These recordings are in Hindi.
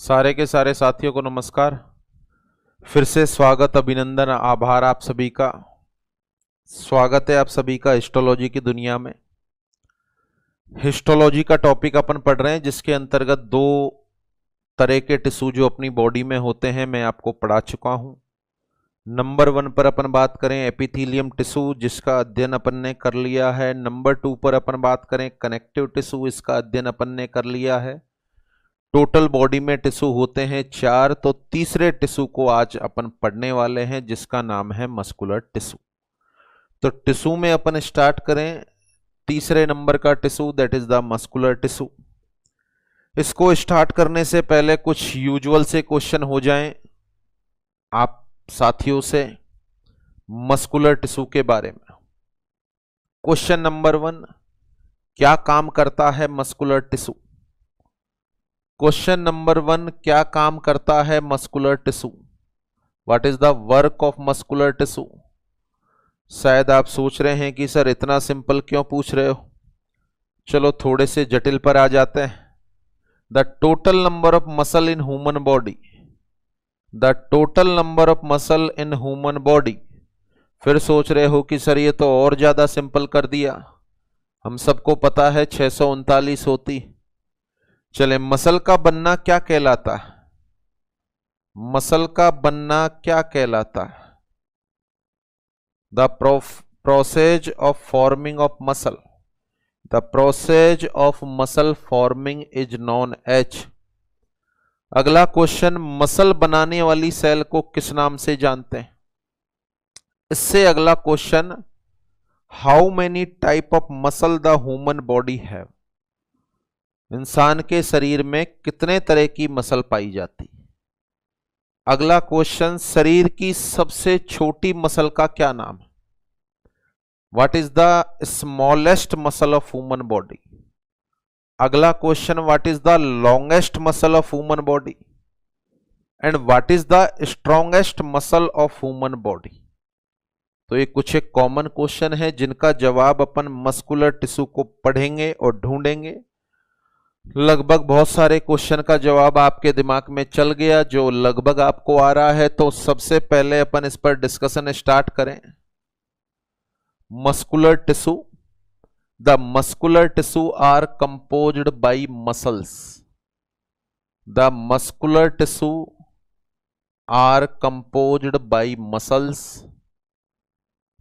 सारे के सारे साथियों को नमस्कार। फिर से स्वागत, अभिनंदन, आभार आप सभी का। स्वागत है आप सभी का हिस्टोलॉजी की दुनिया में। हिस्टोलॉजी का टॉपिक अपन पढ़ रहे हैं जिसके अंतर्गत दो तरह के टिश्यू जो अपनी बॉडी में होते हैं मैं आपको पढ़ा चुका हूं। नंबर 1 पर अपन बात करें एपिथेलियम टिश्यू, जिसका अध्ययन अपन ने कर लिया है। नंबर 2 पर अपन बात करें कनेक्टिव टिश्यू, इसका अध्ययन अपन ने कर लिया है। टोटल बॉडी में टिश्यू होते हैं 4, तो तीसरे टिश्यू को आज अपन पढ़ने वाले हैं जिसका नाम है मस्कुलर टिश्यू। तो टिश्यू में अपन स्टार्ट करें तीसरे नंबर का tissue, that is the muscular tissue. इसको स्टार्ट करने से पहले कुछ यूजुअल से क्वेश्चन हो जाएं आप साथियों से मस्कुलर टिश्यू के बारे में। क्वेश्चन नंबर 1, क्या काम करता है मस्कुलर टिश्यू? क्वेश्चन नंबर 1, क्या काम करता है muscular tissue? What is the work of muscular tissue? शायद आप सोच रहे हैं कि सर इतना सिंपल क्यों पूछ रहे हो। चलो थोड़े से जटिल पर आ जाते हैं। The total number of muscle in human body, the total number of muscle in human body. फिर सोच रहे हो कि सर ये तो और ज्यादा सिंपल कर दिया, हम सबको पता है 639 होती। चले, मसल का बनना क्या कहलाता है? मसल का बनना क्या कहलाता है? The process of forming of muscle, the process of muscle forming is known as. अगला क्वेश्चन, मसल बनाने वाली सेल को किस नाम से जानते हैं? इससे अगला question, how many type of muscle the human body have. इंसान के शरीर में कितने तरह की मसल पाई जाती? अगला क्वेश्चन, शरीर की सबसे छोटी मसल का क्या नाम है? What is the smallest muscle of human body? अगला question, what is the longest muscle of human body and what is the strongest muscle of human body. तो ये कुछ एक कॉमन क्वेश्चन है जिनका जवाब अपन मस्कुलर टिश्यू को पढ़ेंगे और ढूंढेंगे। लगभग बहुत सारे क्वेश्चन का जवाब आपके दिमाग में चल गया जो लगभग आपको आ रहा है, तो सबसे पहले अपन इस पर डिस्कशन स्टार्ट करें। Muscular tissue, the muscular tissue are composed by muscles, the muscular tissue are composed by muscles,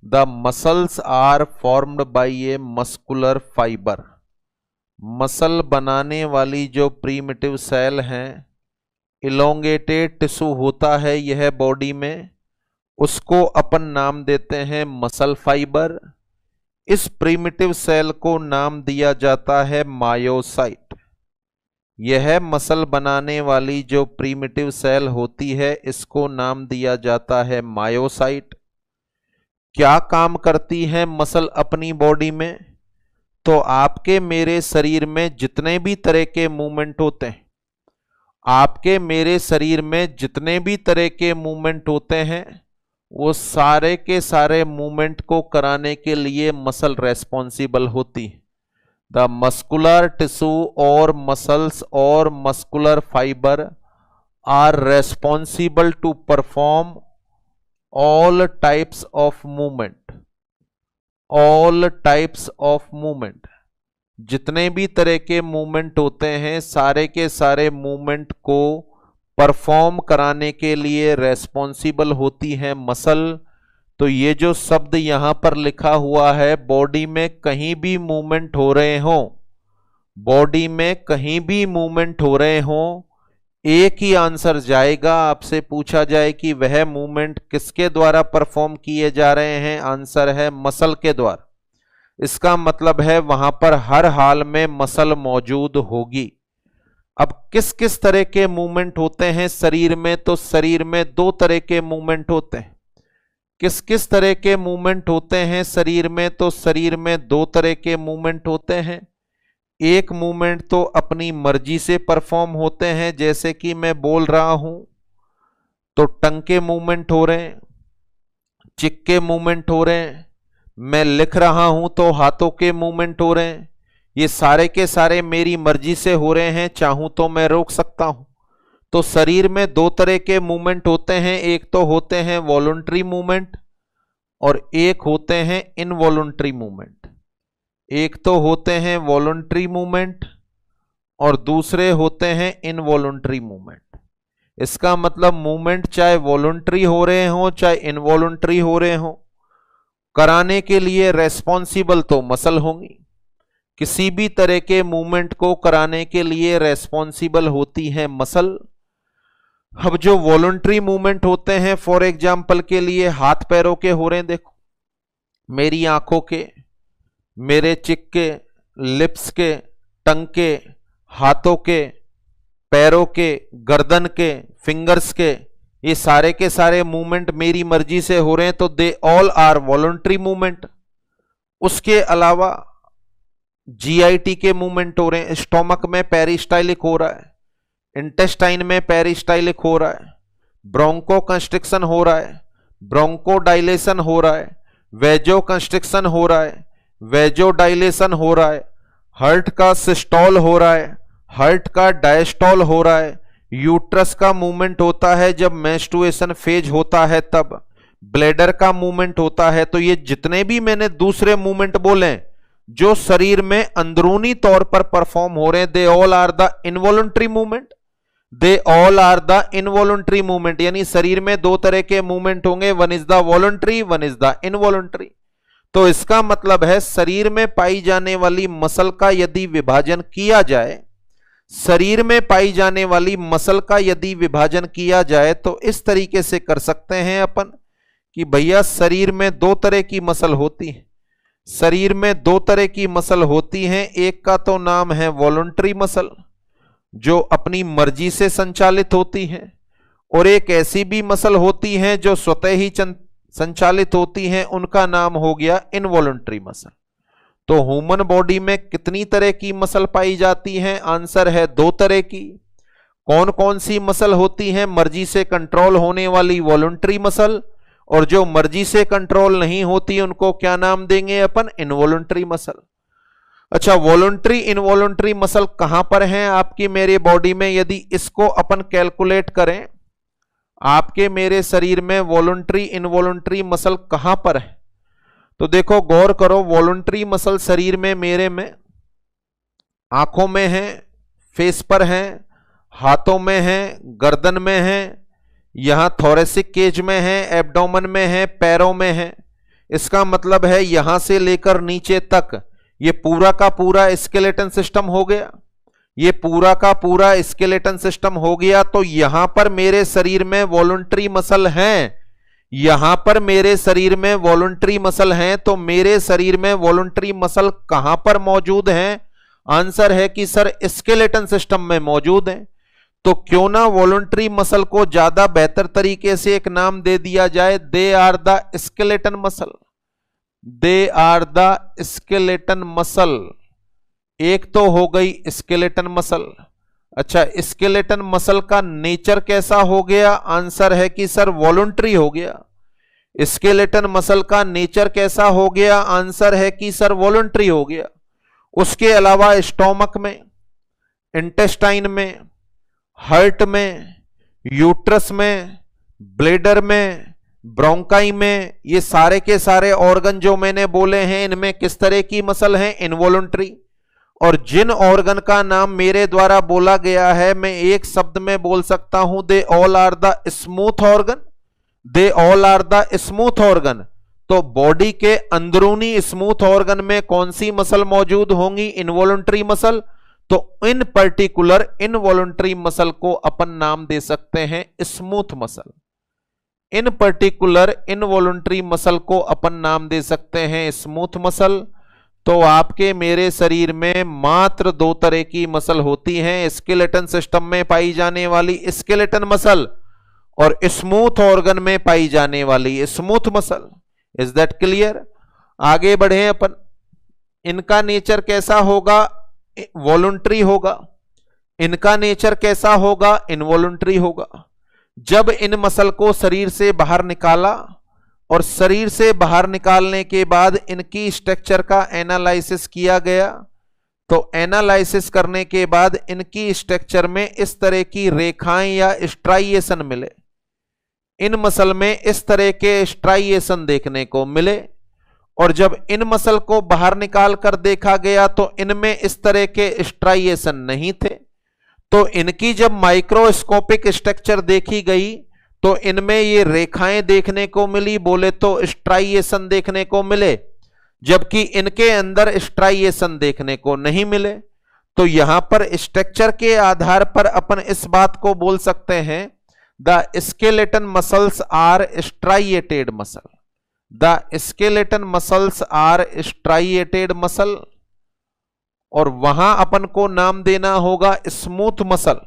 the muscles are formed by a muscular fibre. Muscle बनाने वाली जो प्रीमिटिव सेल हैं, इलोंगेटेड टिश्यू होता है यह बॉडी में, उसको अपन नाम देते हैं मसल फाइबर। इस प्रीमिटिव सेल को नाम दिया जाता है मायोसाइट। यह मसल बनाने वाली जो प्रीमिटिव सेल होती है इसको नाम दिया जाता है मायोसाइट। क्या काम करती है मसल अपनी बॉडी में? तो आपके मेरे शरीर में जितने भी तरह के मूवमेंट होते हैं, आपके मेरे शरीर में जितने भी तरह के मूवमेंट होते हैं, वो सारे के सारे मूवमेंट को कराने के लिए मसल रेस्पॉन्सिबल होती है। द मस्कुलर टिश्यू और मसल्स और muscular fibre are responsible to perform all types of movement, all types of movement. जितने भी तरह के मूवमेंट होते हैं सारे के सारे मूवमेंट को परफॉर्म कराने के लिए रेस्पॉन्सिबल होती है मसल। तो ये जो शब्द यहां पर लिखा हुआ है, बॉडी में कहीं भी मूवमेंट हो रहे हो, बॉडी में कहीं भी मूवमेंट हो रहे हो, एक ही आंसर जाएगा। आपसे पूछा जाए कि वह मूवमेंट किसके द्वारा परफॉर्म किए जा रहे हैं, आंसर है मसल के द्वारा। इसका मतलब है वहां पर हर हाल में मसल मौजूद होगी। अब किस किस तरह के मूवमेंट होते हैं शरीर में? तो शरीर में 2 तरह के मूवमेंट होते हैं। किस किस तरह के मूवमेंट होते हैं शरीर में? तो शरीर में 2 तरह के मूवमेंट होते हैं। एक मूवमेंट तो अपनी मर्जी से परफॉर्म होते हैं, जैसे कि मैं बोल रहा हूं तो टंग के मूवमेंट हो रहे हैं, चिक के मूवमेंट हो रहे हैं, मैं लिख रहा हूं तो हाथों के मूवमेंट हो रहे हैं। ये सारे के सारे मेरी मर्जी से हो रहे हैं, चाहूं तो मैं रोक सकता हूं। तो शरीर में दो तरह के मूवमेंट होते हैं, एक तो होते हैं वॉलंटरी मूवमेंट और एक होते हैं इनवॉलंटरी मूवमेंट। एक तो होते हैं वॉलंटरी मूवमेंट और दूसरे होते हैं इनवॉलंटरी मूवमेंट। इसका मतलब मूवमेंट चाहे वॉलंटरी हो रहे हो चाहे इनवॉलंटरी हो रहे हो, कराने के लिए रेस्पॉन्सिबल तो मसल होंगी। किसी भी तरह के मूवमेंट को कराने के लिए रेस्पॉन्सिबल होती है मसल। अब जो वॉलंटरी मूवमेंट होते हैं, फॉर एग्जाम्पल के लिए हाथ पैरों के हो रहे हैं, देखो मेरी आंखों के, मेरे चिक के, लिप्स के, टंग के, हाथों के, पैरों के, गर्दन के, फिंगर्स के, ये सारे के सारे मूवमेंट मेरी मर्जी से हो रहे हैं, तो they all are voluntary movement. उसके अलावा जीआईटी के मूवमेंट हो रहे हैं, स्टोमक में पेरिस्टाइलिक हो रहा है, इंटेस्टाइन में पेरिस्टाइलिक हो रहा है, ब्रोंको कंस्ट्रिक्शन हो रहा है, ब्रोंको डायलेशन हो रहा है, वेजो कंस्ट्रिक्शन हो रहा है, वेजो डायलेशन हो रहा है, हार्ट का सिस्टोल हो रहा है, हार्ट का डायस्टोल हो रहा है, यूट्रस का मूवमेंट होता है जब मेंस्ट्रुएशन फेज होता है तब, ब्लैडर का मूवमेंट होता है। तो ये जितने भी मैंने दूसरे मूवमेंट बोले जो शरीर में अंदरूनी तौर पर परफॉर्म हो रहे हैं, they all are the involuntary movement. They all are the involuntary movement, यानी शरीर में दो तरह के मूवमेंट होंगे, one is the voluntary, one is the involuntary. तो इसका मतलब है शरीर में पाई जाने वाली मसल का यदि विभाजन किया जाए, शरीर में पाई जाने वाली मसल का यदि विभाजन किया जाए तो इस तरीके से कर सकते हैं अपन कि भैया शरीर में दो तरह की मसल होती है। शरीर में दो तरह की मसल होती हैं, एक का तो नाम है वॉलंटरी मसल जो अपनी मर्जी से संचालित होती है, और एक ऐसी भी मसल होती हैं जो स्वतः ही संचालित होती हैं, उनका नाम हो गया इनवॉलंटरी मसल। तो ह्यूमन बॉडी में कितनी तरह की मसल पाई जाती हैं? आंसर है दो तरह की। कौन कौन सी मसल होती हैं? मर्जी से कंट्रोल होने वाली वॉलंटरी मसल, और जो मर्जी से कंट्रोल नहीं होती उनको क्या नाम देंगे अपन? Involuntary muscle. अच्छा, वॉलंटरी इनवॉलंटरी मसल कहां पर हैं आपकी मेरे बॉडी में? यदि इसको अपन कैलकुलेट करें, आपके मेरे शरीर में वॉलंटरी इनवॉलंटरी मसल कहां पर है? तो देखो गौर करो, वॉलंटरी मसल शरीर में मेरे में आंखों में है, फेस पर है, हाथों में है, गर्दन में है, यहां थोरेसिक केज में है, एब्डोमेन में है, पैरों में है। इसका मतलब है यहां से लेकर नीचे तक ये पूरा का पूरा स्केलेटन सिस्टम हो गया। ये पूरा का पूरा स्केलेटन सिस्टम हो गया। तो यहां पर मेरे शरीर में वॉलंटरी मसल हैं, यहां पर मेरे शरीर में वॉलंटरी मसल हैं। तो मेरे शरीर में वॉलंटरी मसल कहां पर मौजूद हैं? आंसर है कि सर स्केलेटन सिस्टम में मौजूद है। तो क्यों ना वॉलंटरी मसल को ज्यादा बेहतर तरीके से एक नाम दे दिया जाए, they are the skeleton muscle. They are the skeleton muscle. एक तो हो गई स्केलेटन मसल। अच्छा, स्केलेटन मसल का नेचर कैसा हो गया? आंसर है कि सर वॉलंटरी हो गया। स्केलेटन मसल का नेचर कैसा हो गया? आंसर है कि सर वॉलंटरी हो गया। उसके अलावा स्टोमक में, इंटेस्टाइन में, हार्ट में, यूट्रस में, ब्लैडर में, ब्रोंकाई में, ये सारे के सारे ऑर्गन जो मैंने बोले हैं इनमें किस तरह की मसल है? इनवॉलंटरी। और जिन ऑर्गन का नाम मेरे द्वारा बोला गया है मैं एक शब्द में बोल सकता हूं, they all are the smooth organ. They all are the smooth organ. तो बॉडी के अंदरूनी स्मूथ ऑर्गन में कौन सी मसल मौजूद होंगी? Involuntary muscle. तो इन पर्टिकुलर इनवॉलंटरी मसल को अपन नाम दे सकते हैं स्मूथ मसल। इन पर्टिकुलर इनवॉलंटरी मसल को अपन नाम दे सकते हैं स्मूथ मसल। तो आपके मेरे शरीर में मात्र दो तरह की मसल होती हैं, स्केलेटन सिस्टम में पाई जाने वाली स्केलेटन मसल और स्मूथ ऑर्गन में पाई जाने वाली smooth muscle. Is that clear? आगे बढ़े अपन। इनका नेचर कैसा होगा? वॉलंटरी होगा। इनका नेचर कैसा होगा? इनवॉलंटरी होगा। जब इन मसल को शरीर से बाहर निकाला और शरीर से बाहर निकालने के बाद इनकी स्ट्रक्चर का एनालिसिस किया गया, तो एनालिसिस करने के बाद इनकी स्ट्रक्चर में इस तरह की रेखाएं या स्ट्राइएशन मिले, इन मसल में इस तरह के स्ट्राइएशन देखने को मिले, और जब इन मसल को बाहर निकाल कर देखा गया तो इनमें इस तरह के स्ट्राइएशन नहीं थे। तो इनकी जब माइक्रोस्कोपिक स्ट्रक्चर देखी गई तो इनमें ये रेखाएं देखने को मिली, बोले तो स्ट्राइएशन देखने को मिले, जबकि इनके अंदर स्ट्राइएशन देखने को नहीं मिले। तो यहां पर स्ट्रक्चर के आधार पर अपन इस बात को बोल सकते हैं the skeleton muscles are striated muscle, the skeleton muscles are striated muscle. और वहां अपन को नाम देना होगा स्मूथ मसल।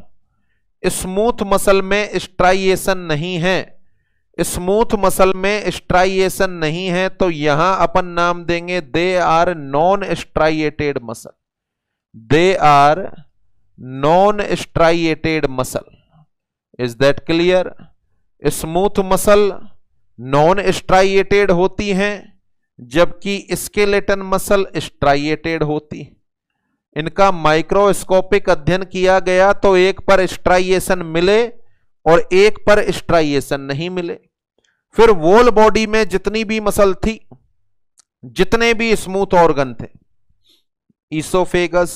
स्मूथ मसल में स्ट्राइएशन नहीं है, स्मूथ मसल में स्ट्राइएशन नहीं है, तो यहां अपन नाम देंगे they are non striated muscle, they are non striated muscle. Is that clear? Smooth muscle non striated होती हैं, जबकि स्केलेटन मसल स्ट्राइएटेड होती। इनका माइक्रोस्कोपिक अध्ययन किया गया तो एक पर स्ट्राइएशन मिले और एक पर स्ट्राइएशन नहीं मिले। फिर वोल बॉडी में जितनी भी मसल थी, जितने भी स्मूथ ऑर्गन थे, oesophagus,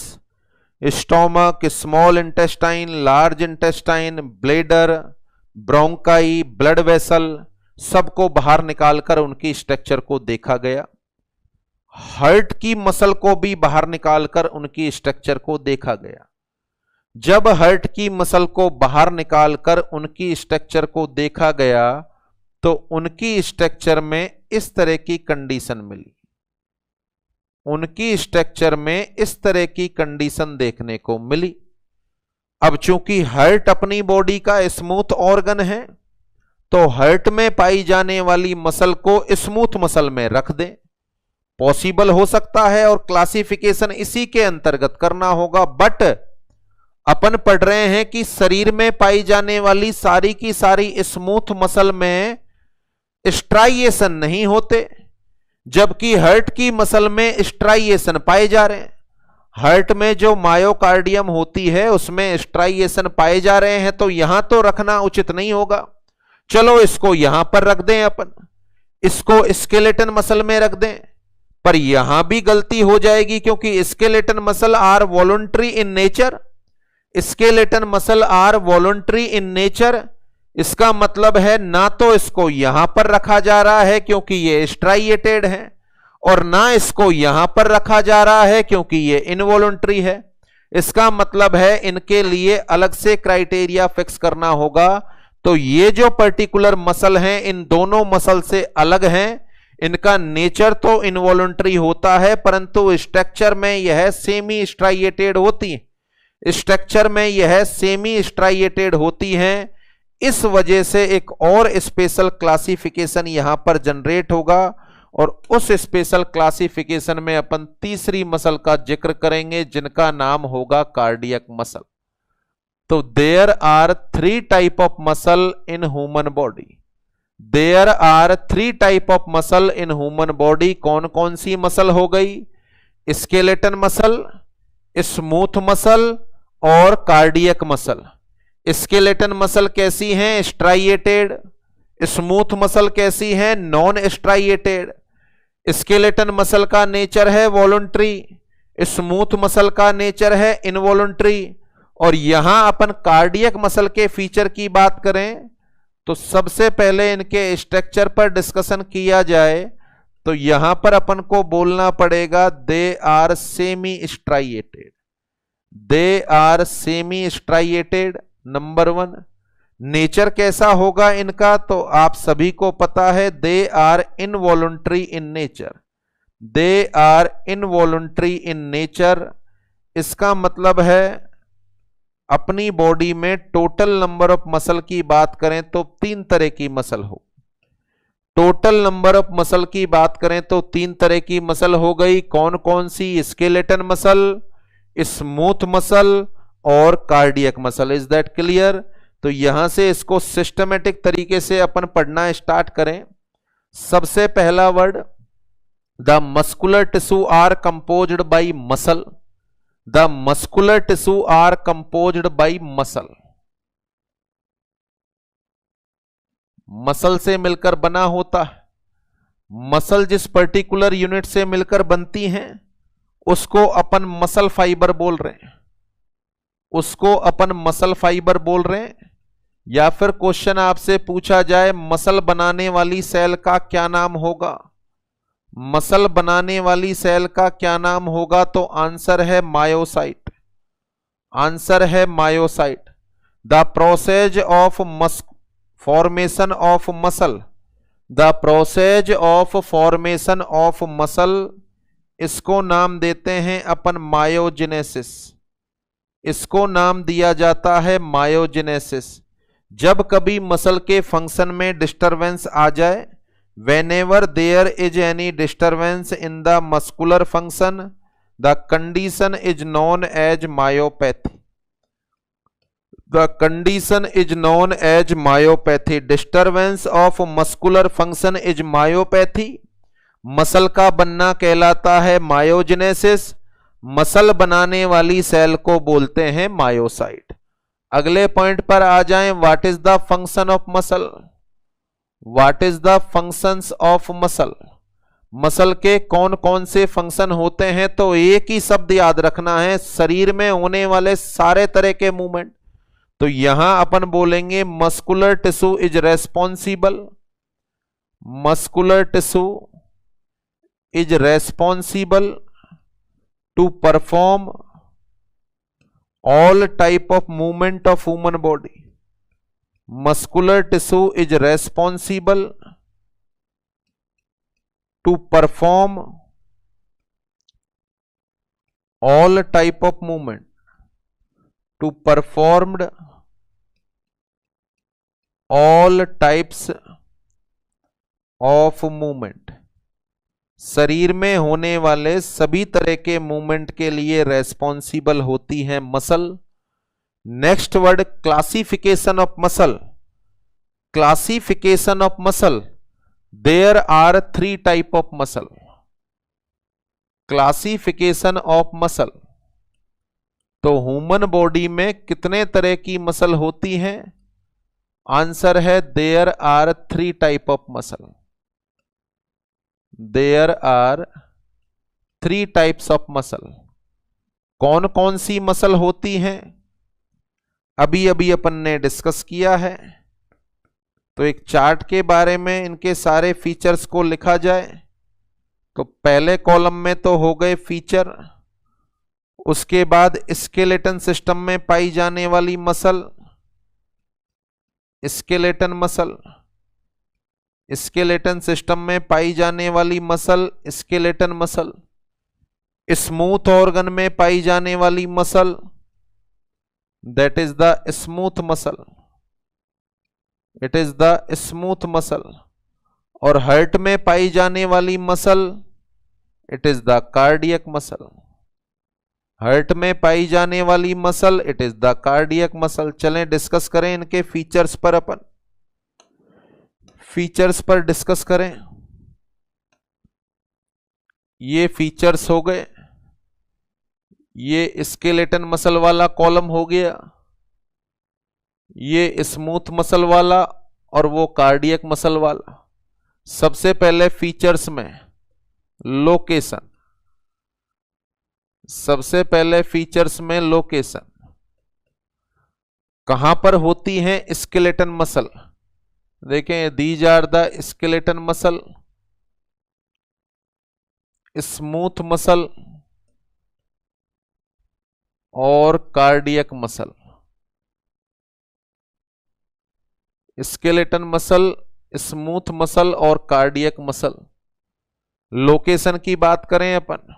stomach, small intestine, large intestine, bladder, bronchi, blood vessel, सबको बाहर निकालकर उनकी स्ट्रक्चर को देखा गया। हार्ट की मसल को भी बाहर निकालकर उनकी स्ट्रक्चर को देखा गया। जब हार्ट की मसल को बाहर निकालकर उनकी स्ट्रक्चर को देखा गया तो उनकी स्ट्रक्चर में इस तरह की कंडीशन मिली, उनकी स्ट्रक्चर में इस तरह की कंडीशन देखने को मिली। अब चूंकि हार्ट अपनी बॉडी का स्मूथ ऑर्गन है तो हार्ट में पाई जाने वाली मसल को स्मूथ मसल में रख दें, पॉसिबल हो सकता है, और क्लासिफिकेशन इसी के अंतर्गत करना होगा। बट अपन पढ़ रहे हैं कि शरीर में पाई जाने वाली सारी की सारी स्मूथ मसल में स्ट्राइएशन नहीं होते, जबकि हार्ट की मसल में स्ट्राइएशन पाए जा रहे हैं। हार्ट में जो मायोकार्डियम होती है उसमें स्ट्राइएशन पाए जा रहे हैं, तो यहां तो रखना उचित नहीं होगा। चलो इसको यहां पर रख दें, अपन इसको स्केलेटन मसल में रख दें, पर यहां भी गलती हो जाएगी क्योंकि skeleton muscle are voluntary in nature, skeleton muscle are voluntary in nature. इसका मतलब है ना तो इसको यहां पर रखा जा रहा है क्योंकि ये स्ट्राइएटेड है, और ना इसको यहां पर रखा जा रहा है क्योंकि ये इनवॉलंटरी है। इसका मतलब है इनके लिए अलग से क्राइटेरिया फिक्स करना होगा। तो ये जो पर्टिकुलर मसल हैं इन दोनों मसल से अलग हैं, इनका नेचर तो इनवॉलंटरी होता है परंतु स्ट्रक्चर में यह सेमी स्ट्राइएटेड होती है, स्ट्रक्चर में यह सेमी स्ट्राइएटेड होती हैं। इस वजह से एक और स्पेशल क्लासिफिकेशन यहां पर जनरेट होगा, और उस स्पेशल क्लासिफिकेशन में अपन तीसरी मसल का जिक्र करेंगे जिनका नाम होगा कार्डियक मसल। तो there are 3 type of muscle in human body, there are 3 type of muscle in human body. कौन कौन सी मसल हो गई? स्केलेटन मसल, स्मूथ मसल और कार्डियक मसल। स्केलेटन मसल कैसी हैं? स्ट्राइएटेड। स्मूथ मसल कैसी हैं? Non striated. स्केलेटन मसल का नेचर है वॉलंटरी, स्मूथ मसल का नेचर है इनवॉलंटरी। और यहां अपन कार्डियक मसल के फीचर की बात करें तो सबसे पहले इनके स्ट्रक्चर पर डिस्कशन किया जाए तो यहां पर अपन को बोलना पड़ेगा they are semi striated, they are semi striated. Number 1। Nature कैसा होगा इनका? तो आप सभी को पता है they are involuntary in nature, they are involuntary in nature. इसका मतलब है अपनी बॉडी में टोटल नंबर ऑफ मसल की बात करें तो 3 तरह की मसल हो, टोटल नंबर ऑफ मसल की बात करें तो 3 तरह की मसल हो गई। कौन कौन सी? स्केलेटन मसल, स्मूथ मसल और cardiac muscle. Is that clear? तो यहां से इसको सिस्टमेटिक तरीके से अपन पढ़ना स्टार्ट करें। सबसे पहला word, the muscular tissue are composed by muscle, the muscular tissue are composed by muscle. Muscle से मिलकर बना होता है। मसल जिस पर्टिकुलर यूनिट से मिलकर बनती हैं उसको अपन मसल फाइबर बोल रहे हैं, उसको अपन मसल फाइबर बोल रहे हैं। या फिर क्वेश्चन आपसे पूछा जाए मसल बनाने वाली सेल का क्या नाम होगा, मसल बनाने वाली सेल का क्या नाम होगा, तो आंसर है मायोसाइट। आंसर है myocyte. The process of formation of muscle, the process of formation of muscle, इसको नाम देते हैं अपन मायोजेनेसिस। इसको नाम दिया जाता है मायोजेनेसिस। जब कभी मसल के फंक्शन में डिस्टरबेंस आ जाए, whenever there is any disturbance in the muscular function, the condition is known as myopathy. The condition is known as myopathy. Disturbance of muscular function is myopathy. Muscle का बनना कहलाता है मायोजेनेसिस। मसल बनाने वाली सेल को बोलते हैं मायोसाइट। अगले पॉइंट पर आ जाएं, what is the function of muscle. What is the functions of muscle. Muscle के कौन कौन से फंक्शन होते हैं, तो एक ही शब्द याद रखना है, शरीर में होने वाले सारे तरह के मूवमेंट। तो यहां अपन बोलेंगे muscular tissue is responsible, muscular tissue is responsible to perform all type of movement of human body. Muscular tissue is responsible to perform all type of movement, to performed all types of movement. शरीर में होने वाले सभी तरह के मूवमेंट के लिए रेस्पॉन्सिबल होती है muscle. Next word classification of muscle. Classification of muscle, there are 3 type of muscle. Classification of muscle, तो ह्यूमन बॉडी में कितने तरह की मसल होती हैं, आंसर है there are 3 type of muscle. There are 3 types of muscle. कौन कौन सी मसल होती हैं, अभी अभी अपन ने डिस्कस किया है। तो एक चार्ट के बारे में इनके सारे फीचर्स को लिखा जाए तो पहले कॉलम में तो हो गए फीचर, उसके बाद स्केलेटन सिस्टम में पाई जाने वाली muscle, skeleton muscle, skeleton system में पाई जाने वाली muscle skeleton muscle, smooth organ में पाई जाने वाली muscle that is the smooth muscle, it is the smooth muscle, और हार्ट में पाई जाने वाली muscle it is the cardiac muscle. Heart में पाई जाने वाली muscle it is the cardiac muscle. चलें डिस्कस करें इनके फीचर्स पर, अपन फीचर्स पर डिस्कस करें। ये फीचर्स हो गए, ये स्केलेटन मसल वाला कॉलम हो गया, ये स्मूथ मसल वाला और वो कार्डियक मसल वाला। सबसे पहले फीचर्स में लोकेशन, सबसे पहले फीचर्स में लोकेशन कहां पर होती है स्केलेटन मसल। देखें, these are the skeleton muscle, smooth muscle और cardiac muscle. Skeleton muscle, smooth muscle और कार्डियक मसल। लोकेशन की बात करें अपन,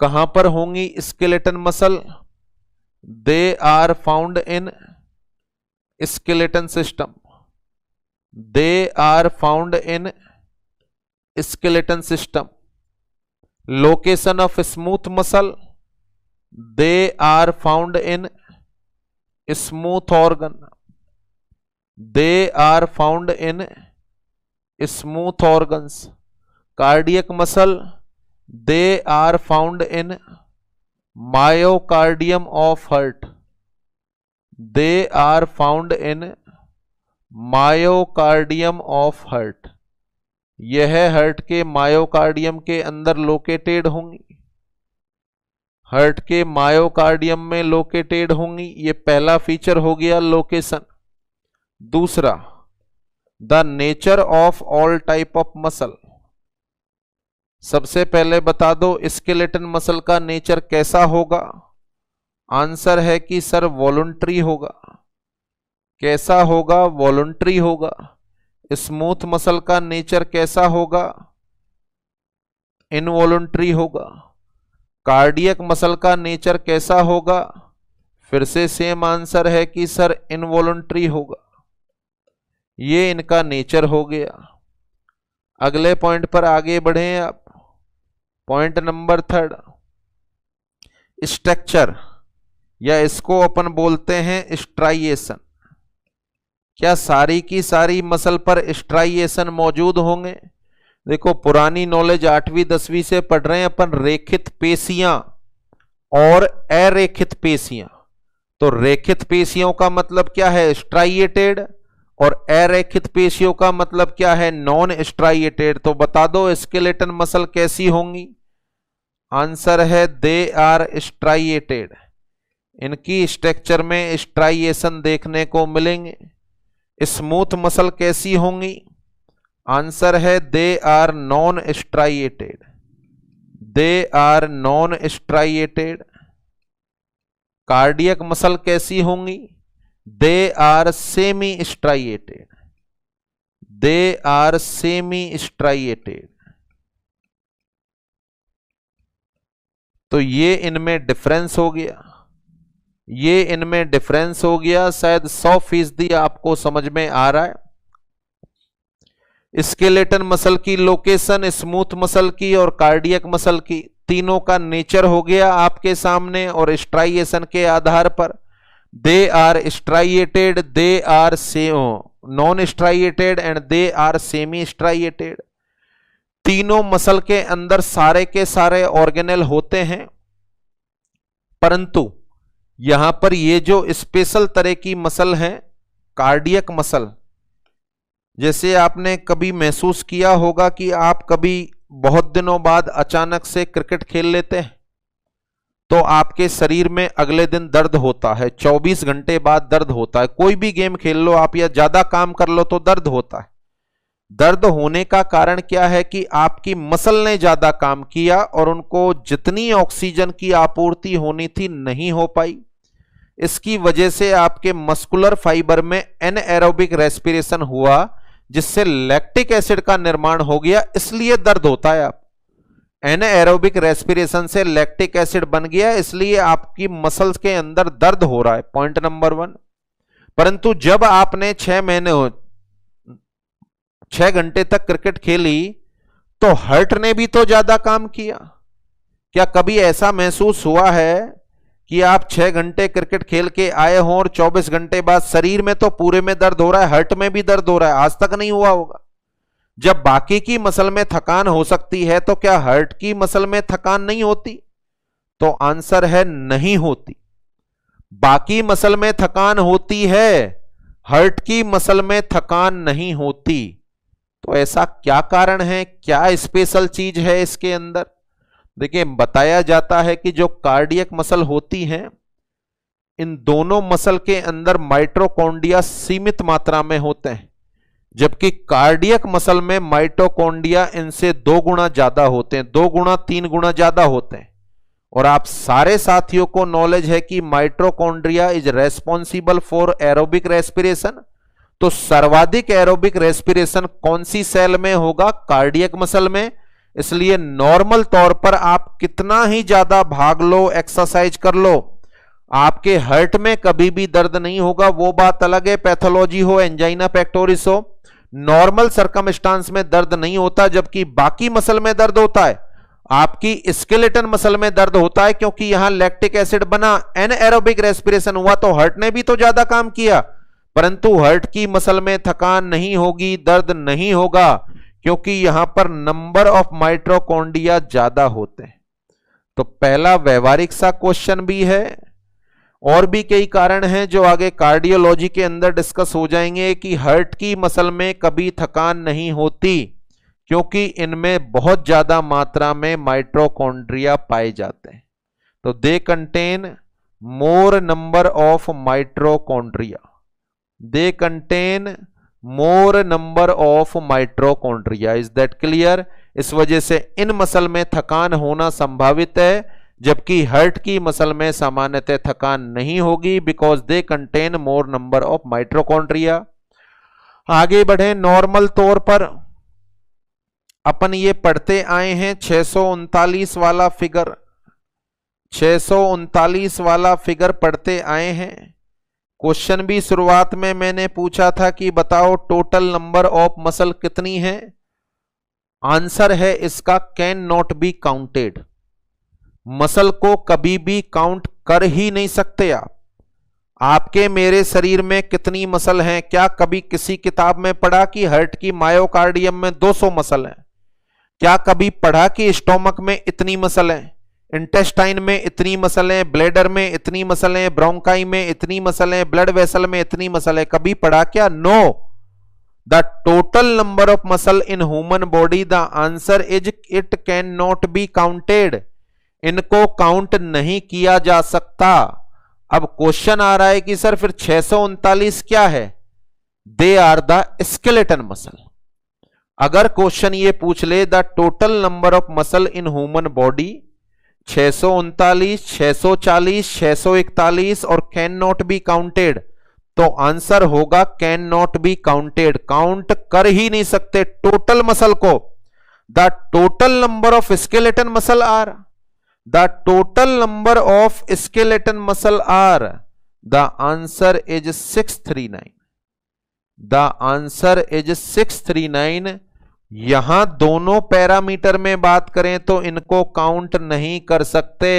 कहां पर होंगी skeleton muscle, they are found in skeleton system, they are found in skeleton system. Location of smooth muscle, they are found in smooth organ, they are found in smooth organs. Cardiac muscle, they are found in myocardium of heart, they are found in myocardium of heart, यह हार्ट के मायोकार्डियम के अंदर लोकेटेड होंगी, हार्ट के मायोकार्डियम में लोकेटेड होंगी। ये पहला फीचर हो गया लोकेशन। दूसरा, the nature of all type of muscle. सबसे पहले बता दो स्केलेटन मसल का नेचर कैसा होगा। आंसर है कि सर वॉलंटरी होगा। कैसा होगा? वॉलंटरी होगा। स्मूथ मसल का नेचर कैसा होगा? इनवॉलंटरी होगा। कार्डियक मसल का नेचर कैसा होगा? फिर से सेम आंसर है कि सर इनवॉलंटरी होगा। ये इनका नेचर हो गया। अगले पॉइंट पर आगे बढ़े आप। पॉइंट नंबर 3, स्ट्रक्चर, या इसको अपन बोलते हैं स्ट्राइएशन। क्या सारी की सारी मसल पर स्ट्राइएशन मौजूद होंगे? देखो पुरानी नॉलेज 8वीं 10वीं से पढ़ रहे हैं अपन, रेखित पेशियां और अरेखित पेशियां। तो रेखित पेशियों का मतलब क्या है? स्ट्राइएटेड, और अरेखित पेशियों का मतलब क्या है? Non striated. तो बता दो स्केलेटन मसल कैसी होंगी? आंसर है दे आर स्ट्राइएटेड। इनकी स्ट्रक्चर में स्ट्राइएशन देखने को मिलेंगे। स्मूथ मसल कैसी होंगी? आंसर है they are non striated. They are non striated. Cardiac muscle कैसी होंगी? They are semi striated. They are semi striated. तो ये इनमें डिफरेंस हो गया। ये इनमें डिफरेंस हो गया। शायद 100% आपको समझ में आ रहा है। स्केलेटन मसल की लोकेशन, स्मूथ मसल की और कार्डियक मसल की, तीनों का नेचर हो गया आपके सामने। और स्ट्राइएशन के आधार पर they are striated, they are non striated and they are semi striated. तीनों मसल के अंदर सारे के सारे ऑर्गेनेल होते हैं, परंतु यहां पर ये जो स्पेशल तरह की मसल है, कार्डियक मसल, जैसे आपने कभी महसूस किया होगा कि आप कभी बहुत दिनों बाद अचानक से क्रिकेट खेल लेते हैं तो आपके शरीर में अगले दिन दर्द होता है, 24 घंटे बाद दर्द होता है। कोई भी गेम खेल लो आप या ज्यादा काम कर लो तो दर्द होता है। दर्द होने का कारण क्या है? कि आपकी मसल ने ज्यादा काम किया और उनको जितनी ऑक्सीजन की आपूर्ति होनी थी नहीं हो पाई। इसकी वजह से आपके मस्कुलर फाइबर में एनएरोबिक रेस्पिरेशन हुआ, जिससे लैक्टिक एसिड का निर्माण हो गया, इसलिए दर्द होता है। आप एनएरोबिक रेस्पिरेशन से लैक्टिक एसिड बन गया, इसलिए आपकी मसल्स के अंदर दर्द हो रहा है। Point number 1। परंतु जब आपने 6 घंटे तक क्रिकेट खेली तो हार्ट ने भी तो ज्यादा काम किया। क्या कभी ऐसा महसूस हुआ है कि आप 6 घंटे क्रिकेट खेल के आए हों और 24 घंटे बाद शरीर में तो पूरे में दर्द हो रहा है, हार्ट में भी दर्द हो रहा है? आज तक नहीं हुआ होगा। जब बाकी की मसल में थकान हो सकती है तो क्या हार्ट की मसल में थकान नहीं होती? तो आंसर है नहीं होती। बाकी मसल में थकान होती है, हार्ट की मसल में थकान नहीं होती। तो ऐसा क्या कारण है? क्या स्पेशल चीज है इसके अंदर? देखिए, बताया जाता है कि जो कार्डियक मसल होती हैं, इन दोनों मसल के अंदर माइटोकॉन्ड्रिया सीमित मात्रा में होते हैं, जबकि कार्डियक मसल में माइटोकॉन्ड्रिया इनसे 2 गुना ज्यादा होते हैं, 2 गुना 3 गुना ज्यादा होते हैं। और आप सारे साथियों को नॉलेज है कि mitochondria is responsible for aerobic respiration. तो सर्वाधिक एरोबिक रेस्पिरेशन कौन सी सेल में होगा? कार्डियक मसल में। इसलिए नॉर्मल तौर पर आप कितना ही ज्यादा भाग लो, एक्सरसाइज कर लो, आपके हार्ट में कभी भी दर्द नहीं होगा। वो बात अलग है, पैथोलॉजी हो, एंजाइना पेक्टोरिस हो, नॉर्मल सर्कमस्टांस में दर्द नहीं होता, जबकि बाकी मसल में दर्द होता है। आपकी स्केलेटन मसल में दर्द होता है क्योंकि यहां लैक्टिक एसिड बना, एनएरोबिक रेस्पिरेशन हुआ, तो हार्ट ने भी तो ज्यादा काम किया। परंतु हार्ट की मसल में थकान नहीं होगी, दर्द नहीं होगा, क्योंकि यहां पर नंबर ऑफ माइटोकॉन्ड्रिया ज्यादा होते हैं। तो पहला व्यवहारिक सा क्वेश्चन भी है, और भी कई कारण हैं जो आगे कार्डियोलॉजी के अंदर डिस्कस हो जाएंगे कि हार्ट की मसल में कभी थकान नहीं होती क्योंकि इनमें बहुत ज्यादा मात्रा में माइटोकॉन्ड्रिया पाए जाते हैं। तो they contain more number of mitochondria, they contain more number of mitochondria. Is that clear? इस वजह से इन मसल में थकान होना संभावित है, जबकि हार्ट की मसल में सामान्यतः थकान नहीं होगी, because they contain more number of mitochondria. आगे बढ़े, नॉर्मल तौर पर अपन ये पढ़ते आए हैं 639 वाला फिगर, 639 वाला फिगर पढ़ते आए हैं। क्वेश्चन भी शुरुआत में मैंने पूछा था कि बताओ टोटल नंबर ऑफ मसल कितनी है। आंसर है इसका can not be counted. Muscle को कभी भी काउंट कर ही नहीं सकते आप। आपके मेरे शरीर में कितनी मसल हैं? क्या कभी किसी किताब में पढ़ा कि हार्ट की मायोकार्डियम में 200 मसल हैं? क्या कभी पढ़ा कि स्टोमक में इतनी मसल है, इंटेस्टाइन में इतनी मसल है, ब्लैडर में इतनी मसल है, ब्रोंकाई में इतनी मसल है, ब्लड वेसल में इतनी मसल है? कभी पढ़ा क्या? No. The total number of muscle in human body, the answer is it can not be counted. इनको काउंट नहीं किया जा सकता। अब क्वेश्चन आ रहा है कि सर फिर 639 क्या है? They are the skeleton muscle. अगर क्वेश्चन ये पूछ ले the total number of muscle in human body 639, 640, 641 और कैन नॉट बी काउंटेड, तो आंसर होगा can not be counted. Count कर ही नहीं सकते टोटल मसल को। The total number of skeleton muscle are, the total number of skeleton muscle are, the answer is 639। The answer is 639। यहां दोनों पैरामीटर में बात करें तो इनको काउंट नहीं कर सकते।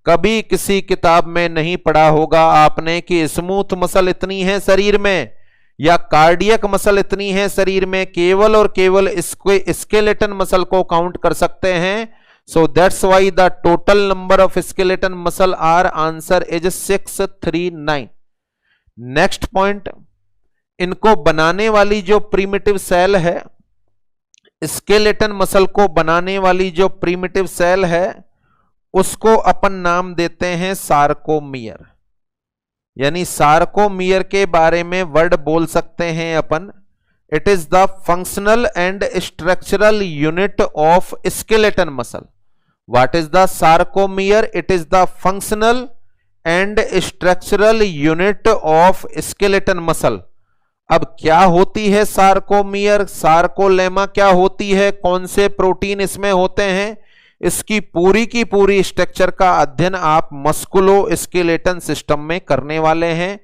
कभी किसी किताब में नहीं पढ़ा होगा आपने कि स्मूथ मसल इतनी है शरीर में या कार्डियक मसल इतनी है शरीर में। केवल और केवल इसको स्केलेटन मसल को काउंट कर सकते हैं। So that's why the total number of skeleton muscle are, answer is 639। Next point, इनको बनाने वाली जो प्रीमिटिव सेल है, स्केलेटन मसल को बनाने वाली जो प्रीमिटिव सेल है, उसको अपन नाम देते हैं सार्कोमियर। यानी सार्कोमियर के बारे में वर्ड बोल सकते हैं अपन, it is the functional and structural unit of skeleton muscle. What is the sarcomere? It is the functional and structural unit of skeleton muscle. अब क्या होती है सार्कोमियर? सार्कोलेमा क्या होती है? कौन से प्रोटीन इसमें होते हैं? इसकी पूरी की पूरी स्ट्रक्चर का अध्ययन आप मस्कुलो स्केलेटन सिस्टम में करने वाले हैं।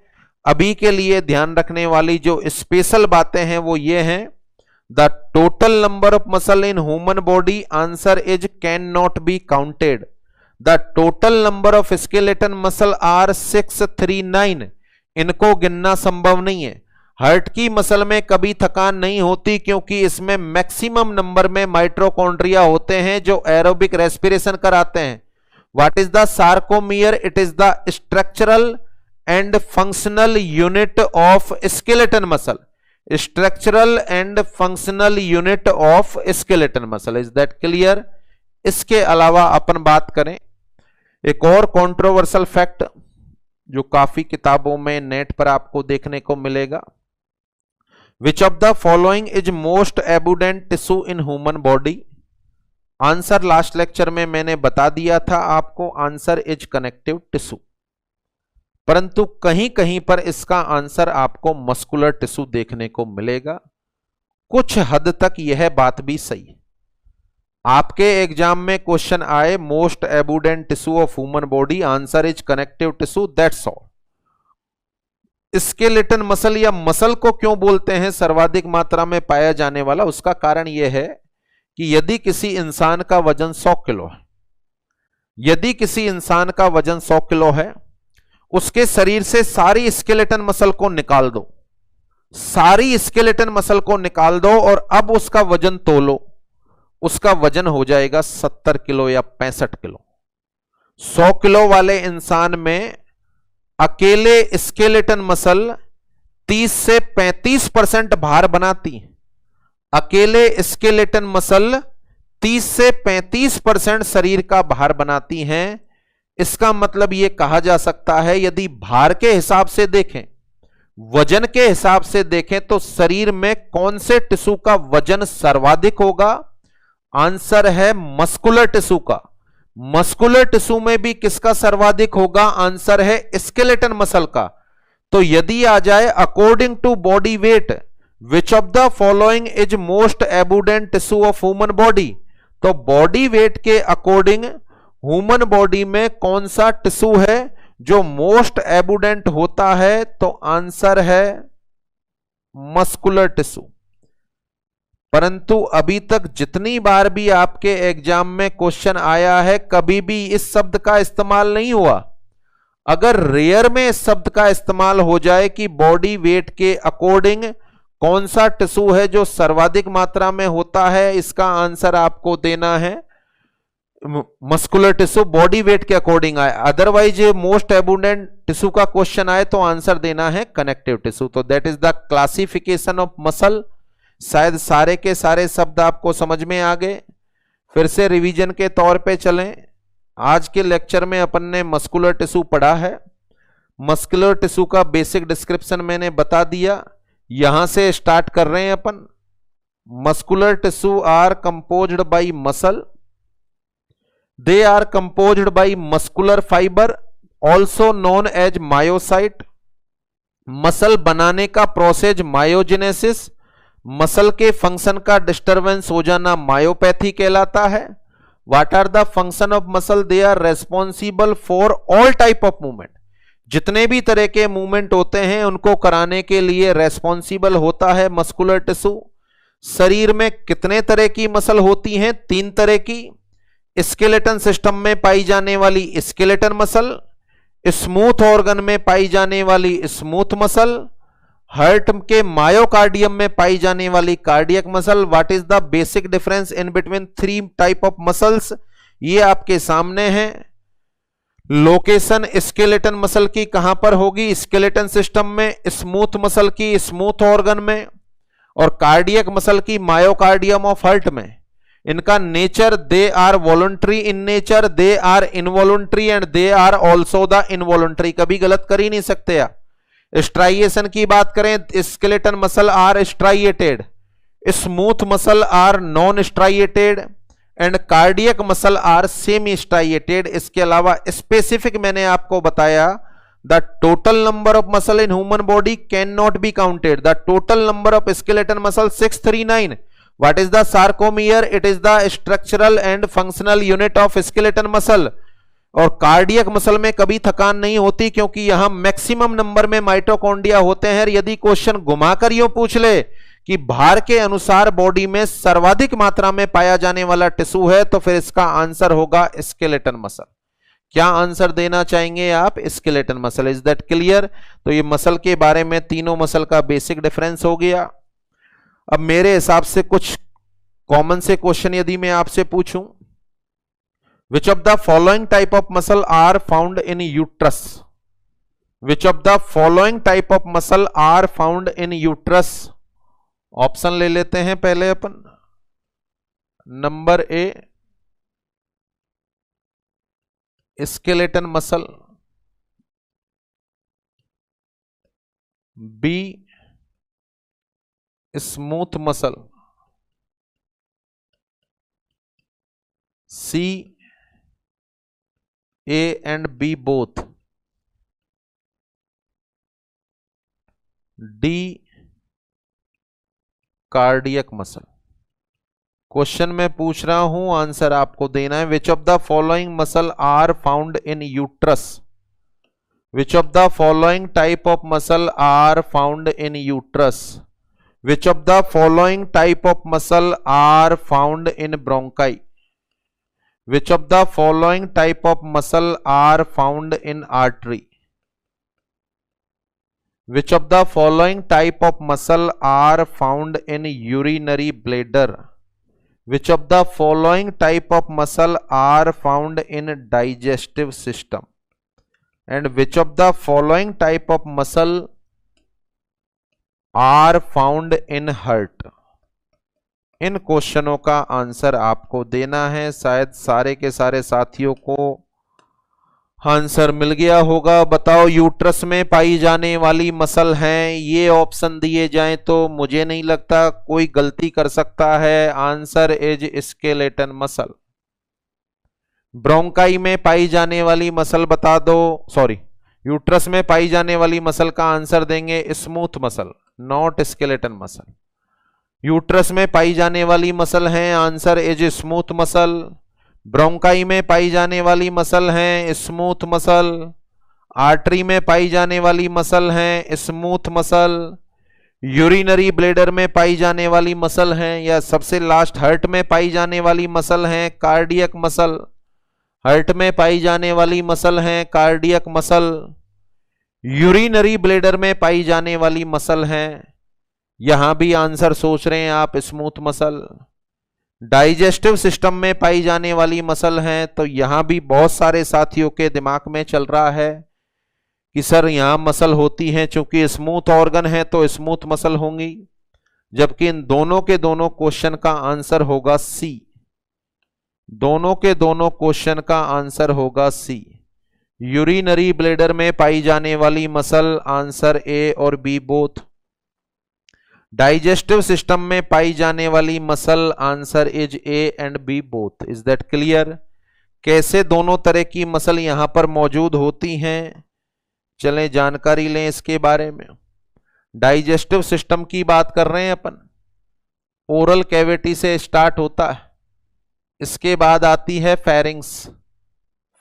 अभी के लिए ध्यान रखने वाली जो स्पेशल बातें हैं वो ये हैं, the total number of muscle in human body, answer is can not be counted. The total number of skeleton muscle are 639। इनको गिनना संभव नहीं है। हार्ट की मसल में कभी थकान नहीं होती क्योंकि इसमें मैक्सिमम नंबर में माइटोकॉन्ड्रिया होते हैं जो एरोबिक रेस्पिरेशन कराते हैं। What is the sarcomere? It is the structural and functional unit of skeleton muscle. Structural and functional unit of skeleton muscle. Is that clear? इसके अलावा अपन बात करें एक और कंट्रोवर्शियल फैक्ट जो काफी किताबों में नेट पर आपको देखने को मिलेगा। Which of the following is most abundant tissue in human body? Answer last lecture में मैंने बता दिया था आपको, आंसर इज कनेक्टिव टिश्यू। परंतु कहीं कहीं पर इसका आंसर आपको मस्कुलर टिश्यू देखने को मिलेगा। कुछ हद तक यह बात भी सही है। आपके एग्जाम में क्वेश्चन आए most abundant tissue of human body, answer is connective tissue, that's all. Skeleton muscle या मसल को क्यों बोलते हैं सर्वाधिक मात्रा में पाया जाने वाला? उसका कारण यह है कि यदि किसी इंसान का वजन 100 किलो है, यदि किसी इंसान का वजन 100 किलो है, उसके शरीर से सारी स्केलेटन मसल को निकाल दो, सारी स्केलेटन मसल को निकाल दो और अब उसका वजन तोलो, उसका वजन हो जाएगा 70 किलो या 65 किलो। 100 किलो वाले इंसान में अकेले स्केलेटन मसल 30 से 35% भार बनाती है। अकेले स्केलेटन मसल 30 से 35% शरीर का भार बनाती हैं। इसका मतलब यह कहा जा सकता है, यदि भार के हिसाब से देखें, वजन के हिसाब से देखें, तो शरीर में कौन से टिश्यू का वजन सर्वाधिक होगा? आंसर है मस्कुलर टिश्यू का। मस्कुलर टिश्यू में भी किसका सर्वाधिक होगा? आंसर है स्केलेटन मसल का। तो यदि आ जाए according to body weight which of the following is most abundant tissue of human body, तो बॉडी वेट के अकॉर्डिंग ह्यूमन बॉडी में कौन सा टिश्यू है जो मोस्ट एबुडेंट होता है? तो आंसर है मस्कुलर टिश्यू। परंतु अभी तक जितनी बार भी आपके एग्जाम में क्वेश्चन आया है, कभी भी इस शब्द का इस्तेमाल नहीं हुआ। अगर रेयर में इस शब्द का इस्तेमाल हो जाए कि बॉडी वेट के अकॉर्डिंग कौन सा टिश्यू है जो सर्वाधिक मात्रा में होता है, इसका आंसर आपको देना है मस्कुलर टिश्यू, बॉडी वेट के अकॉर्डिंग आए। अदरवाइज मोस्ट एबुंडेंट टिश्यू का क्वेश्चन आए तो आंसर देना है कनेक्टिव टिश्यू। तो that is the classification of muscle. शायद सारे के सारे शब्द आपको समझ में आ गए। फिर से रिवीजन के तौर पे चलें। आज के लेक्चर में अपन ने मस्कुलर टिश्यू पढ़ा है। मस्कुलर टिश्यू का बेसिक डिस्क्रिप्शन मैंने बता दिया। यहां से स्टार्ट कर रहे हैं अपन। Muscular tissue are composed by muscle. They are composed by muscular fibre also known as myocyte. Muscle बनाने का प्रोसेस मायोजेनेसिस। मसल के फंक्शन का डिस्टरबेंस हो जाना मायोपैथी कहलाता है। What are the function of muscle? They are responsible for all type of movement. जितने भी तरह के मूवमेंट होते हैं उनको कराने के लिए रेस्पॉन्सिबल होता है मस्कुलर टिश्यू। शरीर में कितने तरह की मसल होती हैं? 3 तरह की। स्केलेटन सिस्टम में पाई जाने वाली स्केलेटन मसल, स्मूथ ऑर्गन में पाई जाने वाली स्मूथ मसल, हार्ट के मायोकार्डियम में पाई जाने वाली cardiac muscle. What is the basic difference in between 3 type of muscles? ये आपके सामने है। लोकेशन स्केलेटन मसल की कहां पर होगी? स्केलेटन सिस्टम में, स्मूथ मसल की स्मूथ ऑर्गन में, और कार्डियक मसल की मायोकार्डियम ऑफ हार्ट में। इनका nature, they are voluntary in nature, they are involuntary and they are also the involuntary. कभी गलत कर ही नहीं सकते आप। स्ट्राइएशन की बात करें, skeleton muscle are striated, smooth muscle are non striated and cardiac muscle are semi striated. इसके अलावा स्पेसिफिक मैंने आपको बताया, the total number of muscle in human body can not be counted. The total number of skeleton muscle 639। What is the sarcomere? It is the structural and functional unit of skeleton muscle। और कार्डियक मसल में कभी थकान नहीं होती क्योंकि यहां मैक्सिमम नंबर में माइटोकॉन्ड्रिया होते हैं। यदि क्वेश्चन घुमाकर यूं पूछ ले कि भार के अनुसार बॉडी में सर्वाधिक मात्रा में पाया जाने वाला टिश्यू है, तो फिर इसका आंसर होगा स्केलेटन मसल। क्या आंसर देना चाहेंगे आप? Skeleton muscle. Is that clear? तो ये मसल के बारे में तीनों मसल का बेसिक डिफरेंस हो गया। अब मेरे हिसाब से कुछ कॉमन से क्वेश्चन यदि मैं आपसे पूछूं, which of the following type of muscle are found in uterus? Which of the following type of muscle are found in uterus? Option ले लेते हैं पहले अपन। Number A skeleton muscle, B smooth muscle, C A and B both, D cardiac muscle. Question में पूछ रहा हूं, आंसर आपको देना है। Which of the following muscle are found in uterus? Which of the following type of muscle are found in uterus? Which of the following type of muscle are found in bronchi? Which of the following type of muscle are found in artery? Which of the following type of muscle are found in urinary bladder? Which of the following type of muscle are found in digestive system? And which of the following type of muscle are found in heart? इन क्वेश्चनों का आंसर आपको देना है। शायद सारे के सारे साथियों को आंसर मिल गया होगा। बताओ, यूट्रस में पाई जाने वाली मसल हैं, ये ऑप्शन दिए जाएं तो मुझे नहीं लगता कोई गलती कर सकता है। Answer is skeleton muscle. Bronchi में पाई जाने वाली मसल बता दो, सॉरी, यूट्रस में पाई जाने वाली मसल का आंसर देंगे smooth muscle, not skeleton muscle. Uterus में पाई जाने वाली मसल है, answer is smooth muscle. Bronchi में पाई जाने वाली मसल है स्मूथ मसल। आर्टरी में पाई जाने वाली मसल है स्मूथ मसल। यूरिनरी ब्लेडर में पाई जाने वाली मसल है, या सबसे लास्ट हार्ट में पाई जाने वाली मसल है कार्डियक मसल। हार्ट में पाई जाने वाली मसल है कार्डियक मसल। यूरिनरी ब्लेडर में पाई जाने वाली मसल है, यहां भी आंसर सोच रहे हैं आप, स्मूथ मसल। डाइजेस्टिव सिस्टम में पाई जाने वाली मसल है, तो यहां भी बहुत सारे साथियों के दिमाग में चल रहा है कि सर यहां मसल होती हैं, चूंकि स्मूथ ऑर्गन है तो स्मूथ मसल होंगी, जबकि इन दोनों के दोनों क्वेश्चन का आंसर होगा सी। दोनों के दोनों क्वेश्चन का आंसर होगा सी। यूरिनरी ब्लेडर में पाई जाने वाली मसल, आंसर ए और बी बोथ। डाइजेस्टिव सिस्टम में पाई जाने वाली muscle, answer is A and B both. Is that clear? कैसे दोनों तरह की मसल यहां पर मौजूद होती हैं, चलें जानकारी लें इसके बारे में। डाइजेस्टिव सिस्टम की बात कर रहे हैं अपन। ओरल कैविटी से स्टार्ट होता है, इसके बाद आती है फेरिंग्स,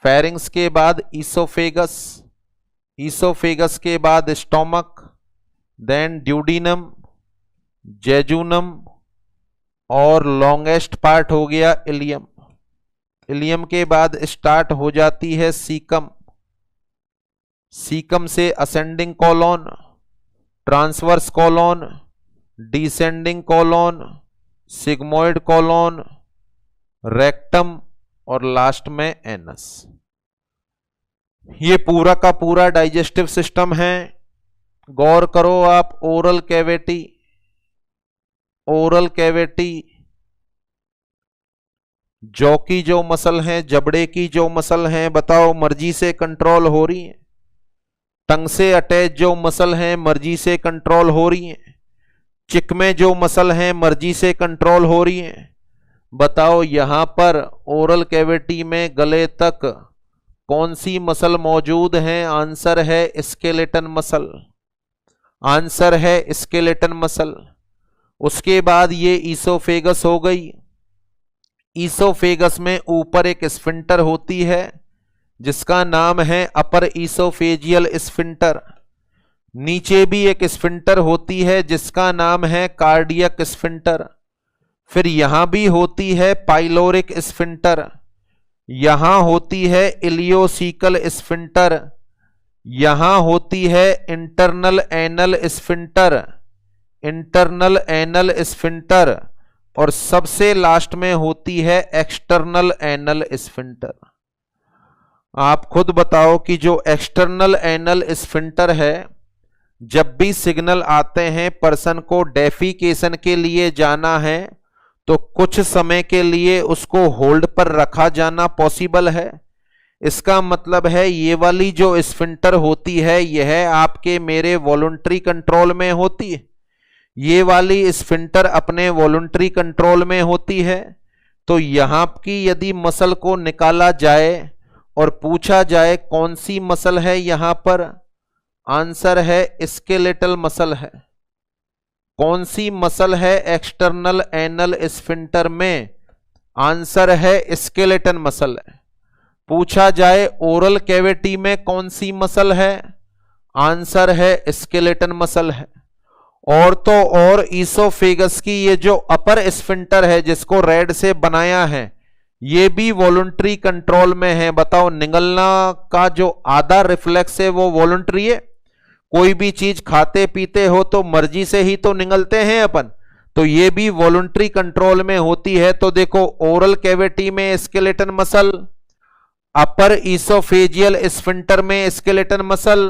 फेरिंग्स के बाद ईसोफेगस, ईसोफेगस के बाद स्टोमक, देन ड्यूडिनम, जेजुनम, और लॉन्गेस्ट पार्ट हो गया इलियम। इलियम के बाद स्टार्ट हो जाती है सीकम, सीकम से ascending colon, transverse colon, descending colon, sigmoid colon, rectum, और लास्ट में एनस। ये पूरा का पूरा डाइजेस्टिव सिस्टम है। गौर करो आप, oral cavity, oral cavity, jaw की जो मसल है, जबड़े की जो मसल है, बताओ मर्जी से कंट्रोल हो रही है। टंग से अटैच जो मसल है मर्जी से कंट्रोल हो रही है। चिक में जो मसल है मर्जी से कंट्रोल हो रही है। बताओ यहां पर ओरल कैविटी में गले तक कौन सी मसल मौजूद है? आंसर है स्केलेटन मसल, आंसर है स्केलेटन मसल। उसके बाद ये ईसोफेगस हो गई। ईसोफेगस में ऊपर एक स्फिंक्टर होती है जिसका नाम है अपर ईसोफेजियल स्फिंक्टर। नीचे भी एक स्फिंक्टर होती है जिसका नाम है कार्डियक स्फिंक्टर। फिर यहां भी होती है पाइलोरिक स्फिंक्टर, यहां होती है इलियोसिकल स्फिंक्टर, यहां होती है internal anal sphincter, internal anal sphincter, और सबसे लास्ट में होती है एक्सटर्नल एनल स्फिंक्टर। आप खुद बताओ कि जो एक्सटर्नल एनल स्फिंक्टर है, जब भी सिग्नल आते हैं पर्सन को डेफिकेशन के लिए जाना है, तो कुछ समय के लिए उसको होल्ड पर रखा जाना पॉसिबल है। इसका मतलब है ये वाली जो स्फिंक्टर होती है यह आपके मेरे वॉलंटरी कंट्रोल में होती है, ये वाली स्फिंक्टर अपने वॉलंटरी कंट्रोल में होती है। तो यहां की यदि मसल को निकाला जाए और पूछा जाए कौन सी मसल है यहां पर, आंसर है स्केलेटल मसल है। कौन सी मसल है एक्सटर्नल एनल स्फिंक्टर में? आंसर है स्केलेटन मसल है। पूछा जाए ओरल कैविटी में कौन सी मसल है, आंसर है स्केलेटन मसल है। और तो और ईसोफेगस की ये जो अपर स्फिंक्टर है जिसको रेड से बनाया है, ये भी वॉलंटरी कंट्रोल में है। बताओ निगलना का जो आधा रिफ्लेक्स है वो वॉलंटरी है। कोई भी चीज खाते पीते हो तो मर्जी से ही तो निगलते हैं अपन, तो ये भी वॉलंटरी कंट्रोल में होती है। तो देखो, ओरल कैविटी में स्केलेटन मसल, अपर ईसोफेजियल स्फिंक्टर में skeleton muscle,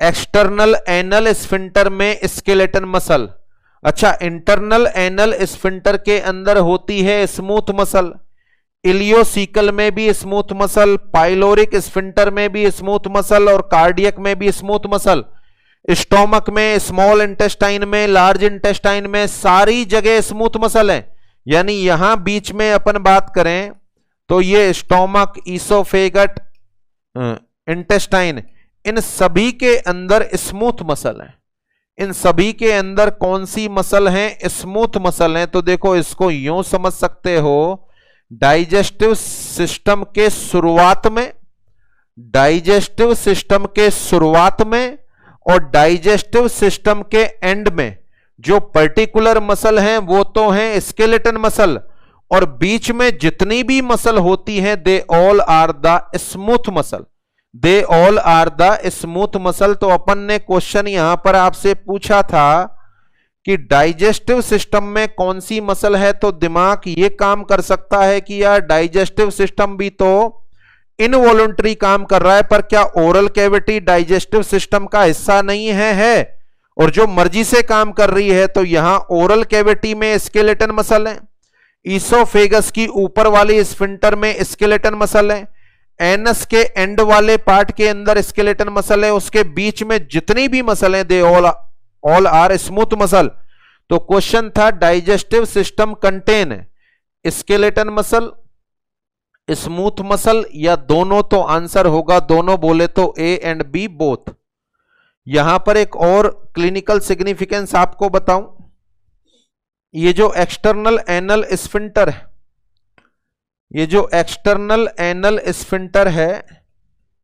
external anal sphincter में स्केलेटन मसल। अच्छा, इंटरनल एनल स्फिंक्टर के अंदर होती है स्मूथ मसल, इलियोसिकल में भी स्मूथ मसल, पाइलोरिक स्फिंक्टर में भी स्मूथ मसल और कार्डियक में भी स्मूथ मसल। स्टोमक में, स्मॉल इंटेस्टाइन में, लार्ज इंटेस्टाइन में, सारी जगह स्मूथ मसल है। यानी यहां बीच में अपन बात करें तो ये स्टोमक, ईसोफेगट, इंटेस्टाइन, इन सभी के अंदर स्मूथ मसल है। इन सभी के अंदर कौन सी मसल है? स्मूथ मसल है। तो देखो, इसको यूं समझ सकते हो, डाइजेस्टिव सिस्टम के शुरुआत में, डाइजेस्टिव सिस्टम के शुरुआत में और डाइजेस्टिव सिस्टम के एंड में जो पर्टिकुलर मसल हैं वो तो हैं स्केलेटन मसल, और बीच में जितनी भी मसल होती हैं they all are the smooth muscle, they all are the smooth muscle. तो अपन ने क्वेश्चन यहां पर आपसे पूछा था कि डाइजेस्टिव सिस्टम में कौन सी मसल है, तो दिमाग ये काम कर सकता है कि यार डाइजेस्टिव सिस्टम भी तो इनवॉलंटरी काम कर रहा है, पर क्या ओरल कैविटी डाइजेस्टिव सिस्टम का हिस्सा नहीं है और जो मर्जी से काम कर रही है। तो यहां ओरल कैविटी में स्केलेटन मसल है, ईसोफेगस की ऊपर वाली स्फिंक्टर में स्केलेटन मसल है, एनस के एंड वाले पार्ट के अंदर स्केलेटन मसल है, उसके बीच में जितनी भी मसल है they all are smooth muscle. तो क्वेश्चन था digestive system contain skeleton muscle, smooth muscle या दोनों? तो आंसर होगा दोनों, बोले तो ए एंड बी बोथ। यहां पर एक और क्लिनिकल सिग्निफिकेंस आपको बताऊं, ये जो एक्सटर्नल एनल स्फिंक्टर है, ये जो एक्सटर्नल एनल स्फिंक्टर है